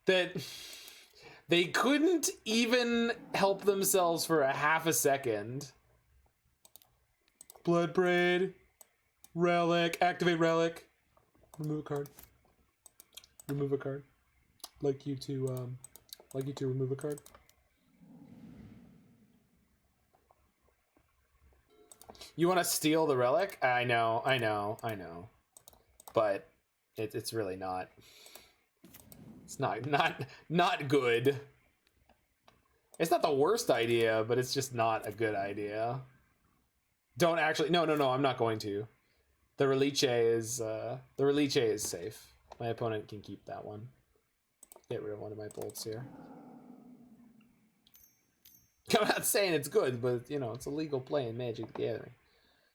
That they couldn't even help themselves for a half a second. Blood Braid, Relic, activate Relic, remove a card. Remove a card. Like you to remove a card. You want to steal the Relic? I know. But it's really not. It's not good. It's not the worst idea, but it's just not a good idea. Don't actually. No. I'm not going to. The Reliche is safe. My opponent can keep that one. Get rid of one of my bolts here. I'm not saying it's good, but it's a legal play in Magic the Gathering.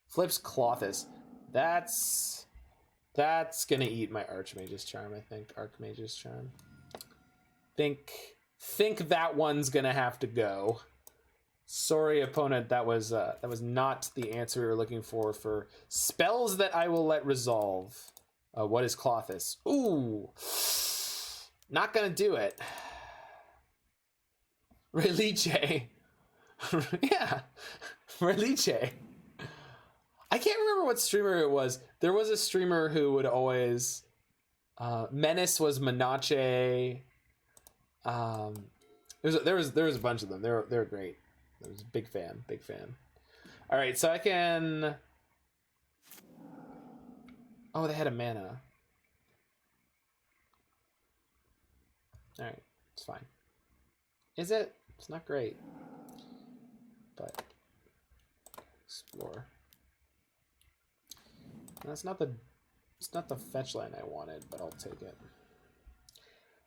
Flips Clothis. That's gonna eat my Archmage's Charm, I think. Archmage's Charm. Think that one's gonna have to go. Sorry, opponent, that was not the answer we were looking for spells that I will let resolve. What is Clothis? Ooh. Not gonna do it. Reliche. Yeah. Reliche. I can't remember what streamer it was. There was a streamer who would always... Menace was Menace. There was a bunch of them. They're great. I was a big fan. All right, so I can. Oh, they had a mana. All right, it's fine. Is it? It's not great, but explore. That's not the. It's not the fetch line I wanted, but I'll take it.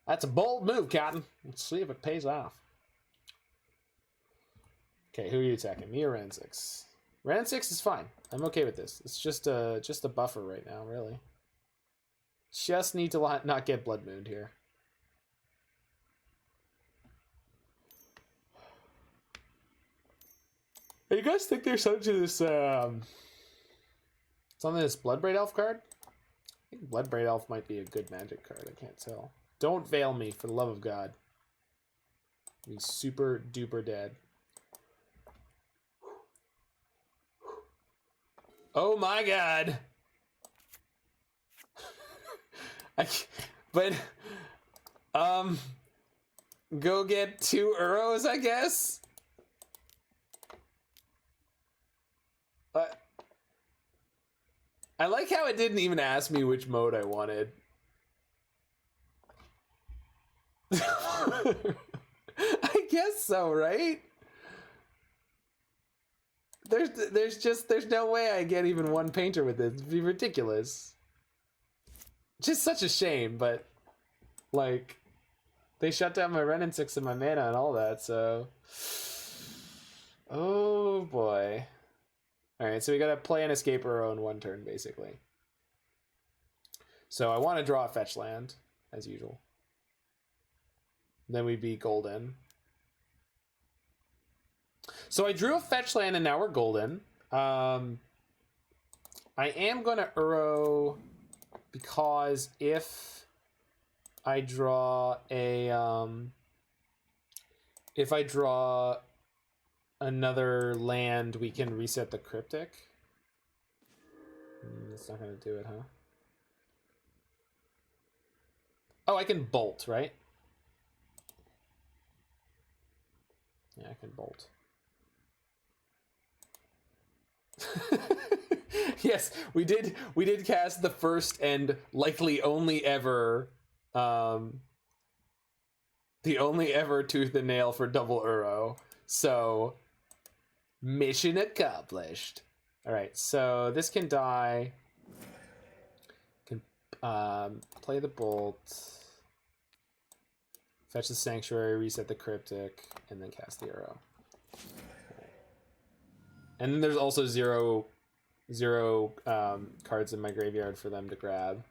That's a bold move, Cotton. Let's see if it pays off. Okay, who are you attacking? Me or Wrenn and Six? Wrenn and Six is fine. I'm okay with this. It's just a buffer right now, really. Just need to not get Blood Mooned here. Hey, you guys think there's something to this? It's on this Bloodbraid Elf card. I think Bloodbraid Elf might be a good magic card. I can't tell. Don't veil me, for the love of God. He's super duper dead. Oh my God. Go get 2 Uros, I guess. I like how it didn't even ask me which mode I wanted. I guess so, right? There's no way I get even one painter with it. It'd be ridiculous. Just such a shame, but like they shut down my Wrenn and Six and my mana and all that, so oh boy. Alright, so we gotta play an escape Uro in 1 turn, basically. So I want to draw a fetch land, as usual. Then we'd be golden. So I drew a fetch land and now we're golden. I am going to Uro because if I draw another land, we can reset the Cryptic. That's not going to do it, huh? Oh, I can bolt, right? Yeah, I can bolt. Yes, we did cast the first and likely only ever the only ever Tooth and Nail for double Uro. So mission accomplished. All right, so this can die. Can play the bolt. Fetch the Sanctuary, reset the Cryptic, and then cast the Uro. Right. And then there's also zero cards in my graveyard for them to grab.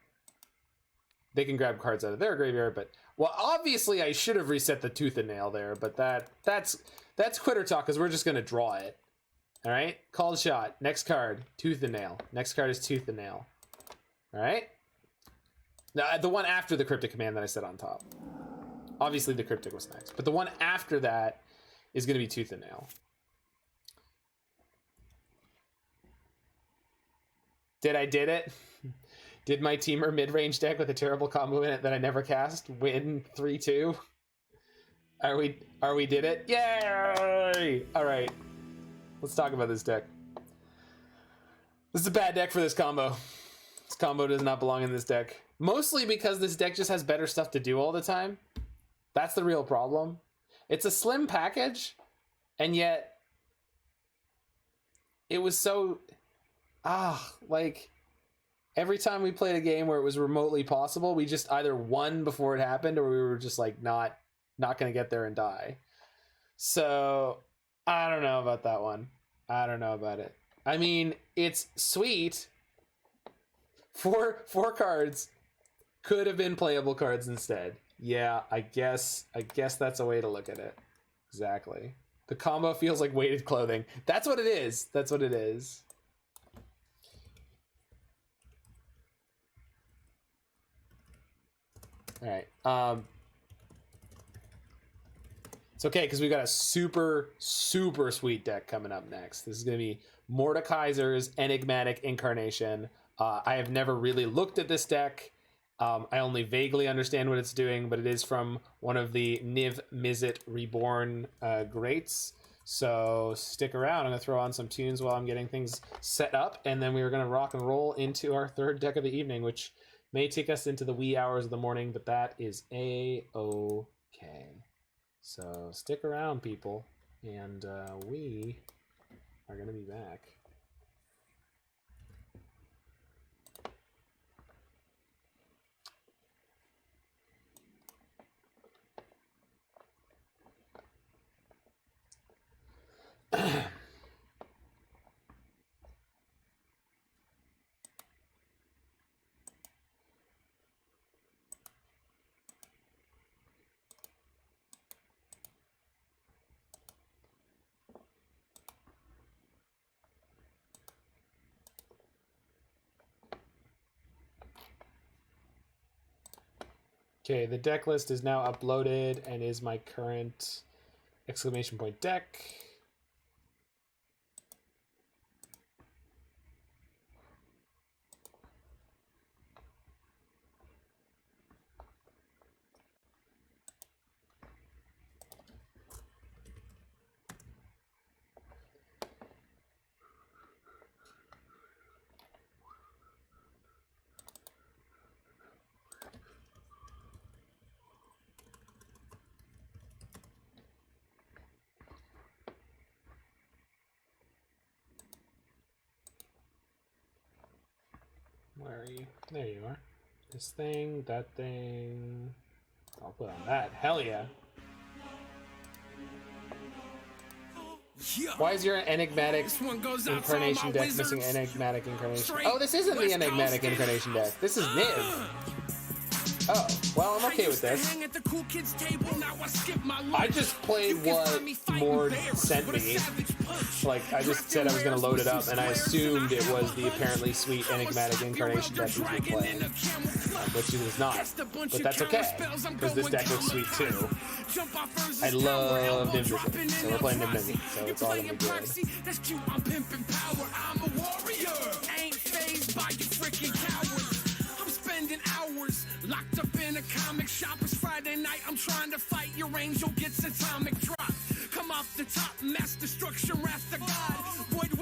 They can grab cards out of their graveyard, but well, obviously I should have reset the Tooth and Nail there, but that's quitter talk because we're just gonna draw it. All right, called shot. Next card, Tooth and Nail. Next card is Tooth and Nail. All right. Now the one after the Cryptic Command that I set on top. Obviously, the Cryptic was next. But the one after that is going to be Tooth and Nail. Did it? Did my Temur mid-range deck with a terrible combo in it that I never cast win 3-2? Are we did it? Yay! All right. Let's talk about this deck. This is a bad deck for this combo. This combo does not belong in this deck. Mostly because this deck just has better stuff to do all the time. That's the real problem. It's a slim package, and yet it was so like every time we played a game where it was remotely possible, we just either won before it happened or we were just like not gonna get there and die. So I don't know about that one. I don't know about it. I mean, it's sweet. Four cards could have been playable cards instead. Yeah, I guess that's a way to look at it. Exactly. The combo feels like weighted clothing. That's what it is. That's what it is. All right. It's okay because we got a super sweet deck coming up next. This is going to be Mordekaiser's Enigmatic Incarnation. I have never really looked at this deck. I only vaguely understand what it's doing, but it is from one of the Niv Mizzet Reborn greats. So stick around. I'm going to throw on some tunes while I'm getting things set up, and then we are going to rock and roll into our third deck of the evening, which may take us into the wee hours of the morning, but that is A-okay. So stick around, people, and we are going to be back. Okay, the deck list is now uploaded and is my current exclamation point deck. Where are you? There you are. This thing, that thing. I'll put on that. Hell yeah. Why is your enigmatic incarnation deck missing enigmatic incarnation? Oh, this isn't the enigmatic incarnation deck. This is Niv. Oh, well, I'm okay with this. I just played what Mord sent me. Like, I just said I was going to load it up, and I assumed it was the apparently sweet enigmatic incarnation deck we were playing, which it is not. But that's okay, because this deck looks sweet too. I love Niv Mizzet, so we're playing Niv Mizzet, so it's all going to be good. Locked up in a comic shop, it's Friday night, I'm trying to fight, your angel gets atomic drop. Come off the top, mass destruction, wrath of God. Void